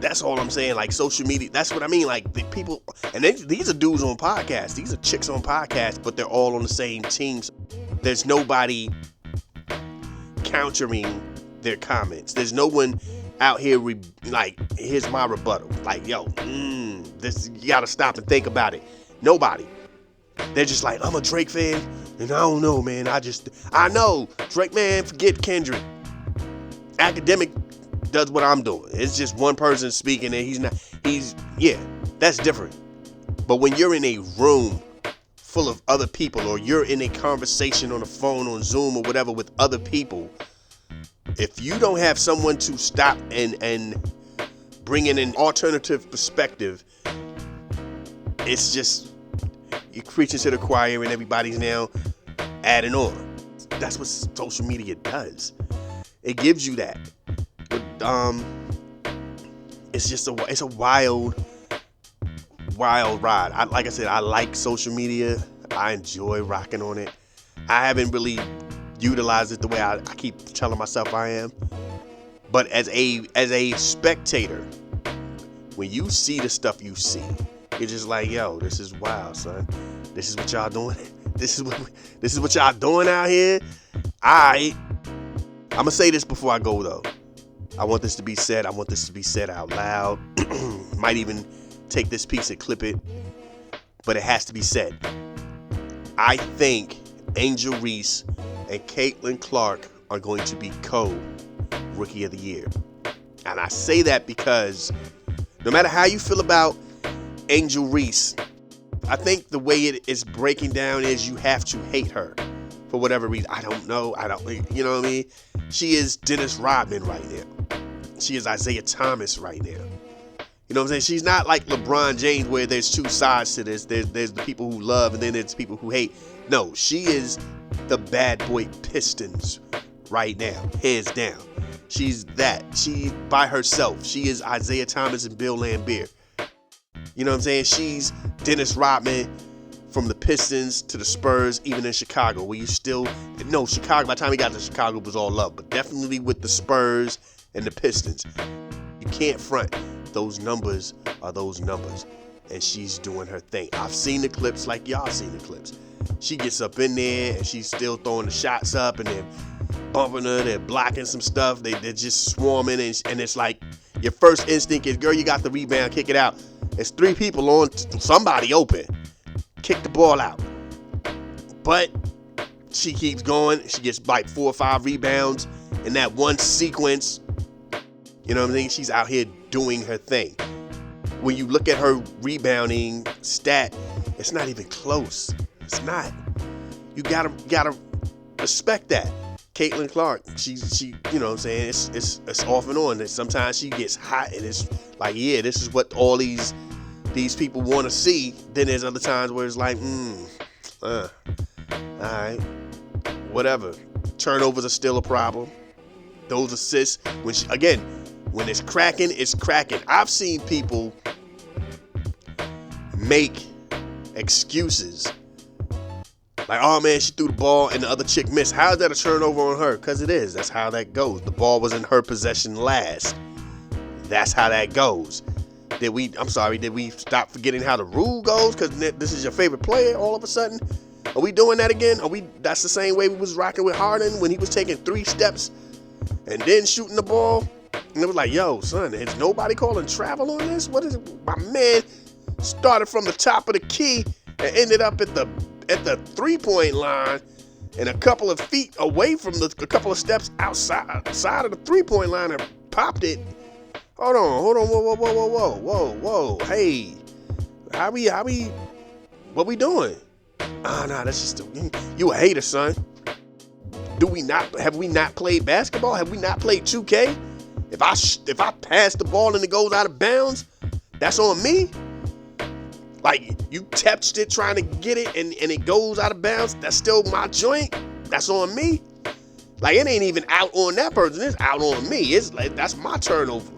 That's all I'm saying. Like social media, that's what I mean. Like the people, and these are dudes on podcasts. These are chicks on podcasts, but they're all on the same teams. There's nobody countering their comments. There's no one out here like, here's my rebuttal. Like, yo, this, you gotta stop and think about it. Nobody. They're just like, I'm a Drake fan, and I don't know, man. I know Drake, man. Forget Kendrick. Academic does what I'm doing. It's just one person speaking, and yeah, that's different. But when you're in a room full of other people, or you're in a conversation on the phone, on Zoom, or whatever with other people, if you don't have someone to stop and bring in an alternative perspective, it's just you're preaching to the choir and everybody's now adding on. That's what social media does. It gives you that. But it's a wild ride. Like I said, I like social media. I enjoy rocking on it. I haven't really utilized it the way I keep telling myself I am. But as a spectator, when you see the stuff you see, you're just like, yo, this is wild, son. This is what y'all doing. This is what y'all doing out here. I'm gonna say this before I go though. I want this to be said. I want this to be said out loud. Might even take this piece and clip it, but it has to be said. I think Angel Reese and Caitlin Clark are going to be co-Rookie of the Year. And I say that because no matter how you feel about Angel Reese, I think the way it is breaking down is you have to hate her for whatever reason. I don't know. You know what I mean? She is Dennis Rodman right now. She is Isaiah Thomas right now. You know what I'm saying? She's not like LeBron James where there's two sides to this. There's the people who love and then there's people who hate. No, she is the bad boy Pistons right now, hands down. She's that. She by herself. She is Isaiah Thomas and Bill Laimbeer. You know what I'm saying? She's Dennis Rodman from the Pistons to the Spurs, even in Chicago, where you still Chicago. By the time he got to Chicago, it was all love, but definitely with the Spurs and the Pistons, you can't front. Those numbers are those numbers, and she's doing her thing. I've seen the clips, like y'all seen the clips. She gets up in there and she's still throwing the shots up, and they're bumping her, they're blocking some stuff. They're just swarming, and it's like your first instinct is, girl, you got the rebound, kick it out. There's three people on, somebody open. Kick the ball out. But she keeps going. She gets like 4 or 5 rebounds in that one sequence. You know what I'm saying? She's out here doing her thing. When you look at her rebounding stat, it's not even close. It's not. You gotta respect that. Caitlin Clark, she you know what I'm saying, it's off and on. Sometimes she gets hot and it's like, yeah, this is what all these people want to see. Then there's other times where it's like, all right, whatever. Turnovers are still a problem. Those assists, when it's cracking, it's cracking. I've seen people make excuses. Like, oh man, she threw the ball and the other chick missed. How is that a turnover on her? Because it is. That's how that goes. The ball was in her possession last. That's how that goes. Did we stop forgetting how the rule goes because this is your favorite player all of a sudden? Are we doing that again? That's the same way we was rocking with Harden when he was taking 3 steps and then shooting the ball? And it was like, yo, son, is nobody calling travel on this? What is it? My man started from the top of the key and ended up at the 3-point line and a couple of feet away from a couple of steps outside of the 3-point line and popped it. Hold on, whoa, hey, what we doing? Nah, that's just you a hater, son. Have we not played basketball? Have we not played 2K? If I pass the ball and it goes out of bounds, that's on me. Like, you touched it trying to get it and it goes out of bounds, that's still my joint. That's on me. Like, it ain't even out on that person, it's out on me. It's like, that's my turnover.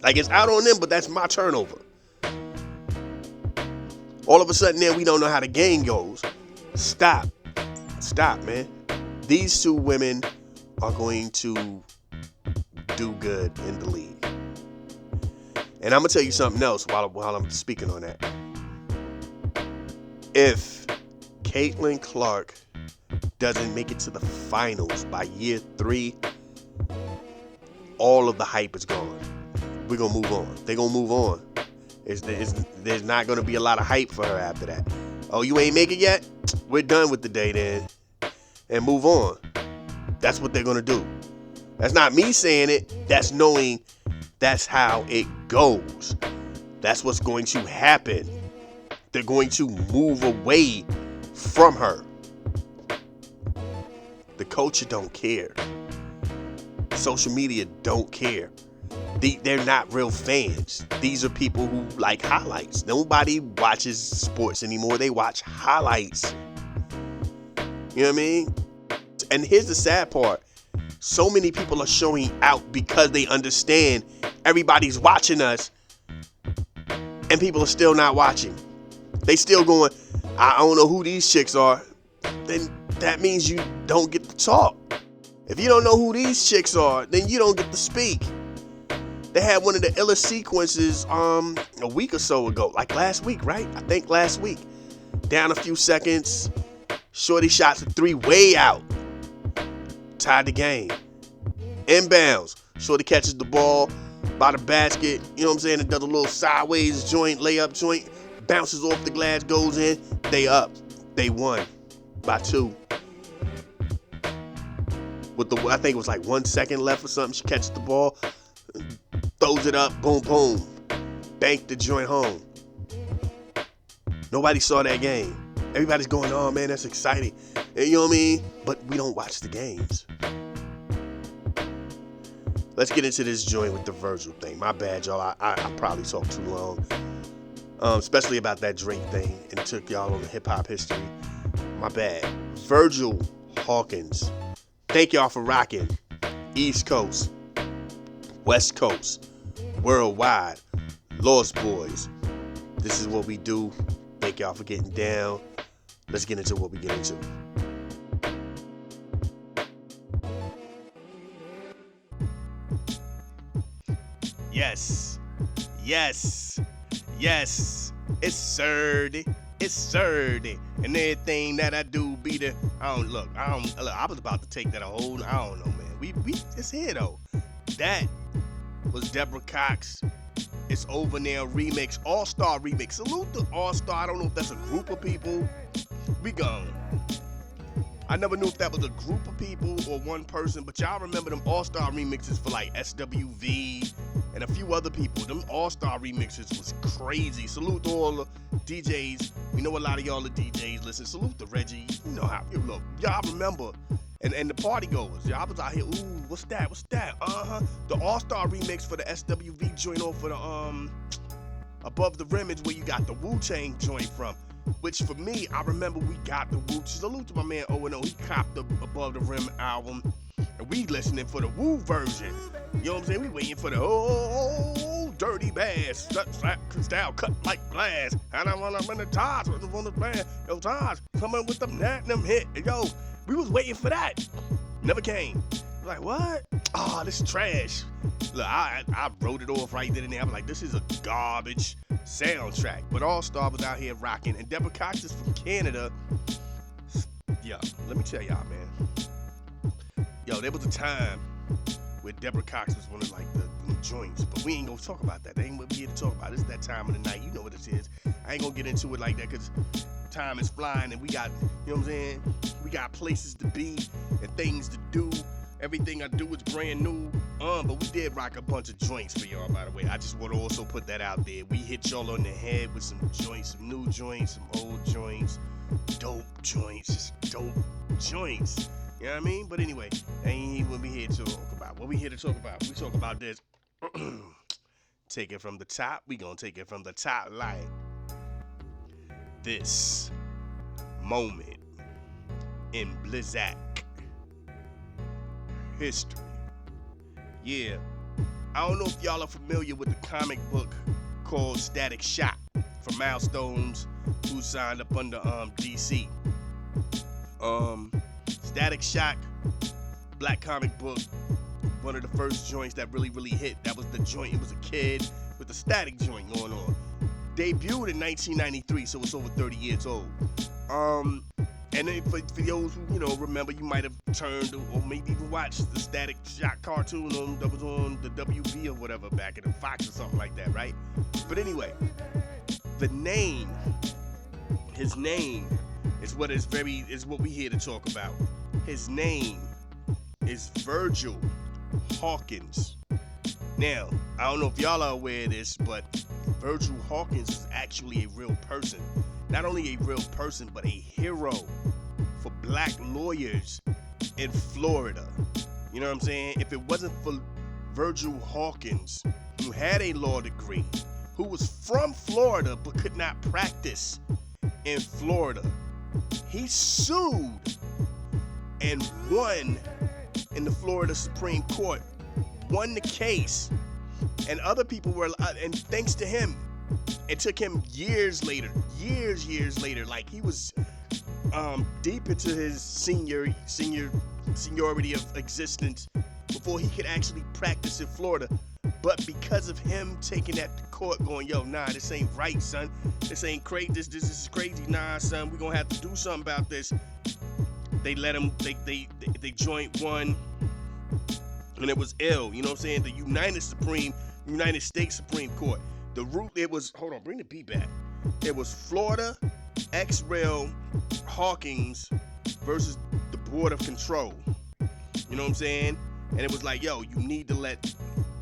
Like, it's out on them, but that's my turnover. All of a sudden now we don't know how the game goes. Stop, man. These 2 women are going to do good in the league. And I'm going to tell you something else while I'm speaking on that. If Caitlin Clark doesn't make it to the finals by year 3, all of the hype is gone. We're going to move on. They're going to move on. There's not going to be a lot of hype for her after that. Oh, you ain't make it yet? We're done with the day then. And move on. That's what they're going to do. That's not me saying it. That's knowing that's how it goes. That's what's going to happen. They're going to move away from her. The culture don't care. social media don't care. They're not real fans. These are people who like highlights. Nobody watches sports anymore. They watch highlights. You know what I mean? And here's the sad part. So many people are showing out because they understand everybody's watching us and people are still not watching. They still going, I don't know who these chicks are. Then that means you don't get to talk. If you don't know who these chicks are, then you don't get to speak. They had one of the illest sequences a week or so ago, like last week, right? I think last week. Down a few seconds, shorty shots a three way out. Tied the game. Inbounds. Shorty catches the ball by the basket, you know what I'm saying? It does a little sideways joint, layup joint, bounces off the glass, goes in. They up. They won by 2. I think it was like 1 second left or something. She catches the ball, throws it up, boom, boom. Banked the joint home. Nobody saw that game. Everybody's going, oh man, that's exciting. And you know what I mean? But we don't watch the games. Let's get into this joint with the Virgil thing. My bad, y'all. I probably talked too long. Especially about that Drake thing, and took y'all on the hip-hop history. My bad. Virgil Hawkins. Thank y'all for rocking. East Coast, West Coast, worldwide, Lost Boys. This is what we do. Thank y'all for getting down. Let's get into what we get into. Yes. It's Surdy. And everything that I do be the. I was about to take that a whole. I don't know, man. We it's here though. That was Deborah Cox. It's Over Now remix, All-Star remix. Salute the All-Star. I don't know if that's a group of people. We gone. I never knew if that was a group of people or one person, but y'all remember them All-Star remixes for like SWV and a few other people. Them All-Star remixes was crazy. Salute to all the DJs. We know a lot of y'all are DJs. Listen, salute to Reggie. You know how you look. Y'all remember. And the party goers. Y'all was out here, ooh, what's that? The All-Star remix for the SWV joint off for the Above the Rim is where you got the Wu-Tang joint from. Which for me, I remember we got the Wu. Salute to my man O&O. He copped the Above the Rim album. And we listening for the Wu version. You know what I'm saying? We waiting for the dirty bass. Slap style cut like glass. And I wanna run the Taj with the band. Yo, Taj, coming with them hit. Yo, we was waiting for that. Never came. Like, what? Oh, this is trash. Look, I wrote it off right then and there. I'm like, this is a garbage soundtrack. But All-Star was out here rocking. And Deborah Cox is from Canada. Yo, let me tell y'all, man. Yo, there was a time where Deborah Cox was one of like the joints. But we ain't gonna talk about that. That ain't what we here to talk about. It's that time of the night. You know what this is. I ain't gonna get into it like that because time is flying and we got, you know what I'm saying? We got places to be and things to do. Everything I do is brand new. But we did rock a bunch of joints for y'all, by the way. I just want to also put that out there. We hit y'all on the head with some joints, some new joints, some old joints, dope joints, just dope joints. You know what I mean? But anyway, that ain't what we here to talk about. What we here to talk about? We talk about this. Take it from the top. We gonna take it from the top line. This moment in Blizzak history. Yeah, I don't know if y'all are familiar with the comic book called Static Shock from Milestones, who signed up under DC. Static Shock, black comic book, one of the first joints that really hit. That was the joint. It was a kid with a static joint going on. Debuted in 1993, so it's over 30 years old. And then for those who, remember, you might have turned or maybe even watched the Static Shock cartoon that was on the WB or whatever back in the Fox or something like that, right? But anyway, his name is what we here to talk about. His name is Virgil Hawkins. Now, I don't know if y'all are aware of this, but Virgil Hawkins is actually a real person. Not only a real person, but a hero for black lawyers in Florida. You know what I'm saying? If it wasn't for Virgil Hawkins, who had a law degree, who was from Florida but could not practice in Florida, he sued and won in the Florida Supreme Court, won the case, and other people were, and thanks to him, it took him years later, like he was deep into his seniority of existence before he could actually practice in Florida. But because of him taking that to court, going, yo, nah, this ain't right, son. This ain't crazy. This is crazy. Nah, son, we gonna have to do something about this. They let him. They joint one, and it was ill. You know what I'm saying? The United States Supreme Court. The root. It was. Hold on. Bring the beat back. It was Florida X-Rail Hawkins versus the Board of Control. You know what I'm saying? And it was like, yo, you need to let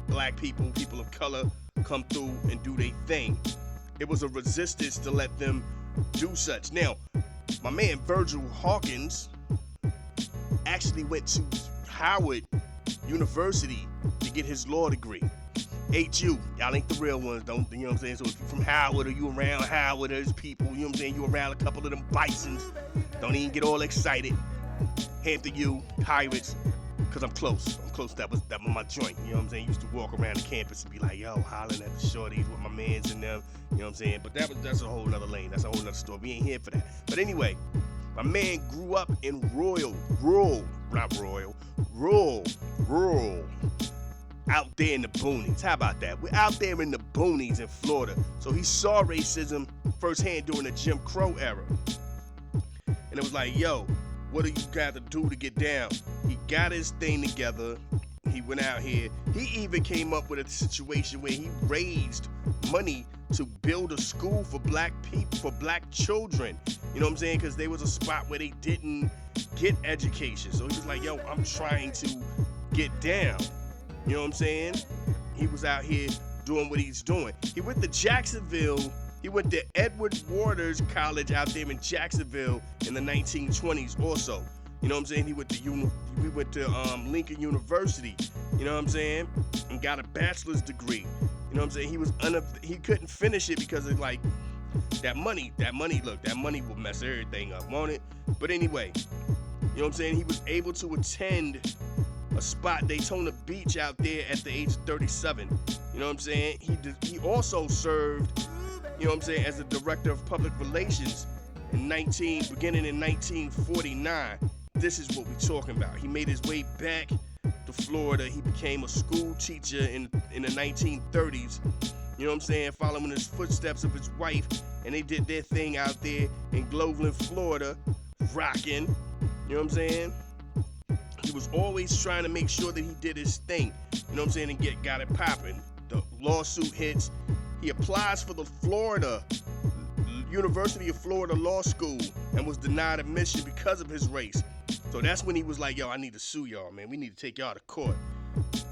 black people of color come through and do their thing. It was a resistance to let them do such. Now, my man Virgil Hawkins actually went to Howard University to get his law degree. HU, y'all ain't the real ones, don't, you know what I'm saying? So if you're from Howard or you around Howard, there's people, you know what I'm saying? You around a couple of them Bisons, don't even get all excited. Hampton U, Pirates, because I'm close. That was my joint. You know what I'm saying? Used to walk around the campus and be like, yo, hollering at the shorties with my mans and them. You know what I'm saying? But that's a whole nother lane. That's a whole nother story. We ain't here for that. But anyway, my man grew up in rural, out there in the boonies. How about that? We're out there in the boonies in Florida. So he saw racism firsthand during the Jim Crow era. And it was like, yo, what do you got to do to get down? He got his thing together. He went out here. He even came up with a situation where he raised money to build a school for black people, for black children. You know what I'm saying? Because there was a spot where they didn't get education. So he was like, yo, I'm trying to get down. You know what I'm saying? He was out here doing what he's doing. He went to Jacksonville. He went to Edward Waters College out there in Jacksonville in the 1920s also. You know what I'm saying? He went to Lincoln University, you know what I'm saying? And got a bachelor's degree. You know what I'm saying? He couldn't finish it because of like that money, look, that money will mess everything up, won't it? But anyway, you know what I'm saying? He was able to attend a spot, Daytona Beach, out there at the age of 37. You know what I'm saying? He also served, you know what I'm saying, as a director of public relations beginning in 1949. This is what we're talking about. He made his way back to Florida. He became a school teacher in the 1930s. You know what I'm saying? Following his footsteps of his wife, and they did their thing out there in Groveland, Florida, rocking. You know what I'm saying? He was always trying to make sure that he did his thing. You know what I'm saying? And got it popping. The lawsuit hits. He applies for the University of Florida Law School and was denied admission because of his race. So that's when he was like, yo, I need to sue y'all, man. We need to take y'all to court.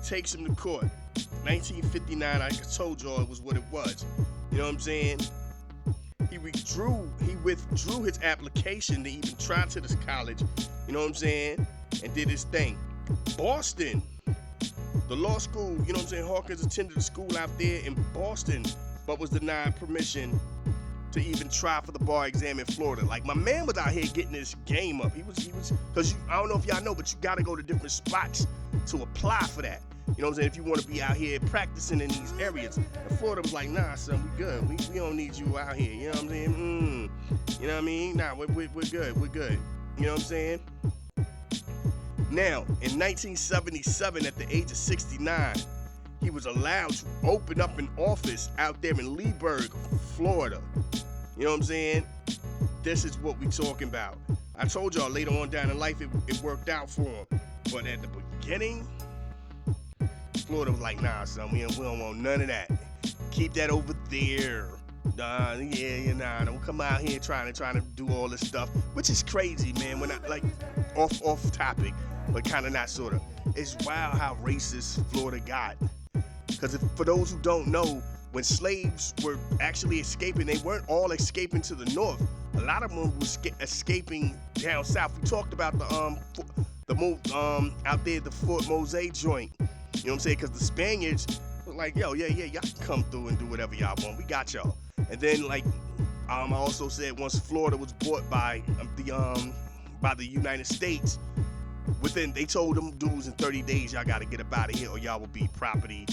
Takes him to court. 1959, I told y'all it was what it was. You know what I'm saying? He withdrew his application to even try to this college. You know what I'm saying? And did his thing. Boston, the law school, you know what I'm saying? Hawkins attended a school out there in Boston, but was denied permission to even try for the bar exam in Florida. Like, my man was out here getting this game up. He was, because I don't know if y'all know, but you gotta go to different spots to apply for that. You know what I'm saying? If you want to be out here practicing in these areas. And Florida was like, nah, son, we good. We don't need you out here. You know what I'm saying? You know what I mean? Nah, we're good. We're good. You know what I'm saying? Now, in 1977, at the age of 69, he was allowed to open up an office out there in Leesburg, Florida. You know what I'm saying? This is what we talking about. I told y'all later on down in life it worked out for him. But at the beginning, Florida was like, nah, son, we don't want none of that. Keep that over there. Nah, don't come out here trying to do all this stuff, which is crazy, man. When I like off topic, but kind of not sort of. It's wild how racist Florida got. Because for those who don't know, when slaves were actually escaping, they weren't all escaping to the north. A lot of them were escaping down south. We talked about the out there at the Fort Mose joint. You know what I'm saying? Because the Spaniards was like, yo, yeah, y'all can come through and do whatever y'all want. We got y'all. And then like, I also said once Florida was bought by the United States, they told them dudes in 30 days y'all got to get up out of here or y'all will be property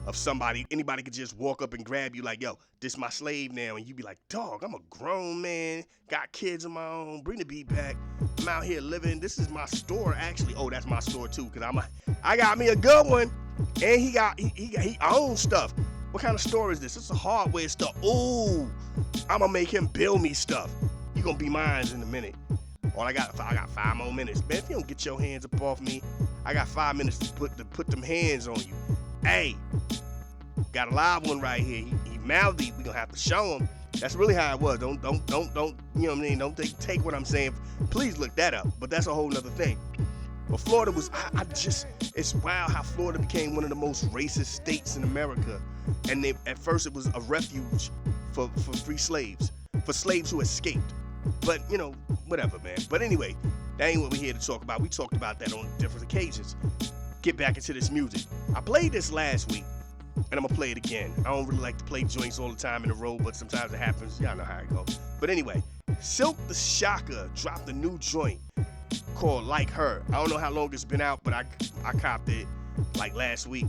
of somebody. Anybody could just walk up and grab you like, yo, this my slave now. And you be like, dog, I'm a grown man, got kids of my own, bring the beat back. I'm out here living. This is my store actually. Oh, that's my store too, because I got me a good one. And he owns stuff. What kind of store is this? It's a hardware store. Ooh, I'm gonna make him build me stuff. You gonna be mine in a minute. I got 5 more minutes. Man, if you don't get your hands up off me, I got 5 minutes to put them hands on you. Hey, got a live one right here. He mouthy. We gonna have to show him. That's really how it was. Don't, you know what I mean? Don't take what I'm saying. Please look that up. But that's a whole nother thing. But Florida was, it's wild how Florida became one of the most racist states in America. And at first it was a refuge for free slaves, for slaves who escaped. But, you know, whatever, man. But anyway, that ain't what we're here to talk about. We talked about that on different occasions. Get back into this music. I played this last week, and I'm going to play it again. I don't really like to play joints all the time in a row, but sometimes it happens. Y'all know how it goes. But anyway, Silk the Shocker dropped a new joint called Like Her. I don't know how long it's been out, but I copped it like last week.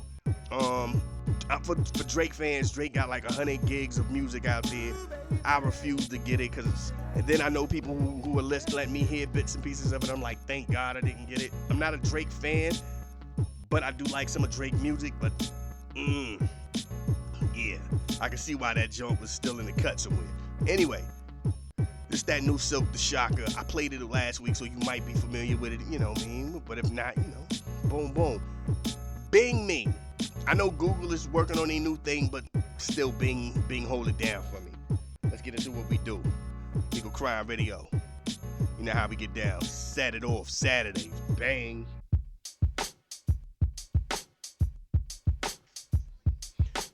For Drake fans, Drake got like 100 gigs of music out there. I refuse to get it and then I know people who are let me hear bits and pieces of it. I'm like, thank God I didn't get it. I'm not a Drake fan, but I do like some of Drake music. But yeah, I can see why that joint was still in the cut somewhere. Anyway, it's that new Silk the Shocker. I played it last week, so you might be familiar with it. You know what I mean? But if not, you know, boom, boom. Bing me. I know Google is working on a new thing, but still Bing hold it down for me. Let's get into what we do. Eagle Crime Radio. You know how we get down. Set it off Saturdays. Bang.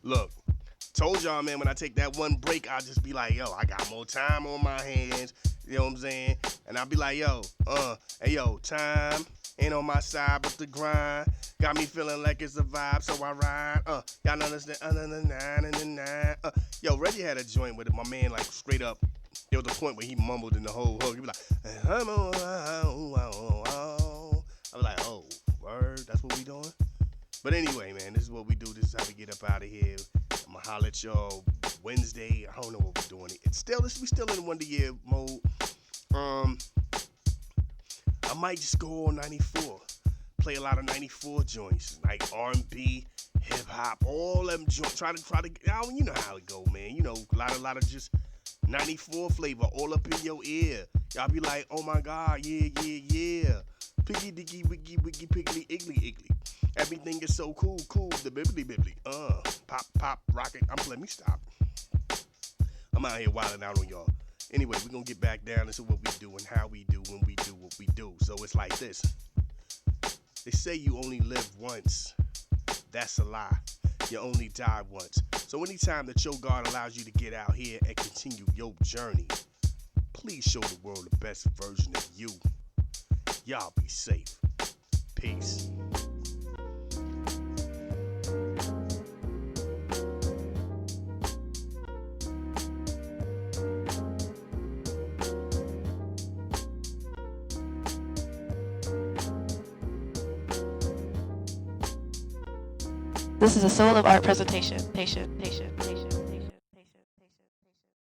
Look, told y'all, man, when I take that one break, I'll just be like, yo, I got more time on my hands. You know what I'm saying? And I'll be like, yo, hey, yo, time ain't on my side but the grind. Got me feeling like it's a vibe, so I ride. Y'all understand? Yo, Reggie had a joint with it. My man, like, straight up. There was a point where he mumbled in the whole hook. He was like, I was like, oh, word, that's what we doing? But anyway, man, this is what we do. This is how we get up out of here. I'm gonna holler at y'all Wednesday. I don't know what we're doing. We still in Wonder Year mode. I might just go on 94. Play a lot of 94 joints, like R&B, hip hop, all them joints. Try to, you know how it go, man. You know, a lot of just 94 flavor all up in your ear. Y'all be like, oh my God, yeah. Piggy diggy wiggy wiggy piggly iggly. Everything is so cool, the bibbly. Pop, rocket. Let me stop. I'm out here wilding out on y'all. Anyway, we're gonna get back down into what we do and how we do when we do what we do. So it's like this. They say you only live once. That's a lie. You only die once. So anytime that your God allows you to get out here and continue your journey, please show the world the best version of you. Y'all be safe. Peace. This is a Soul of Art presentation.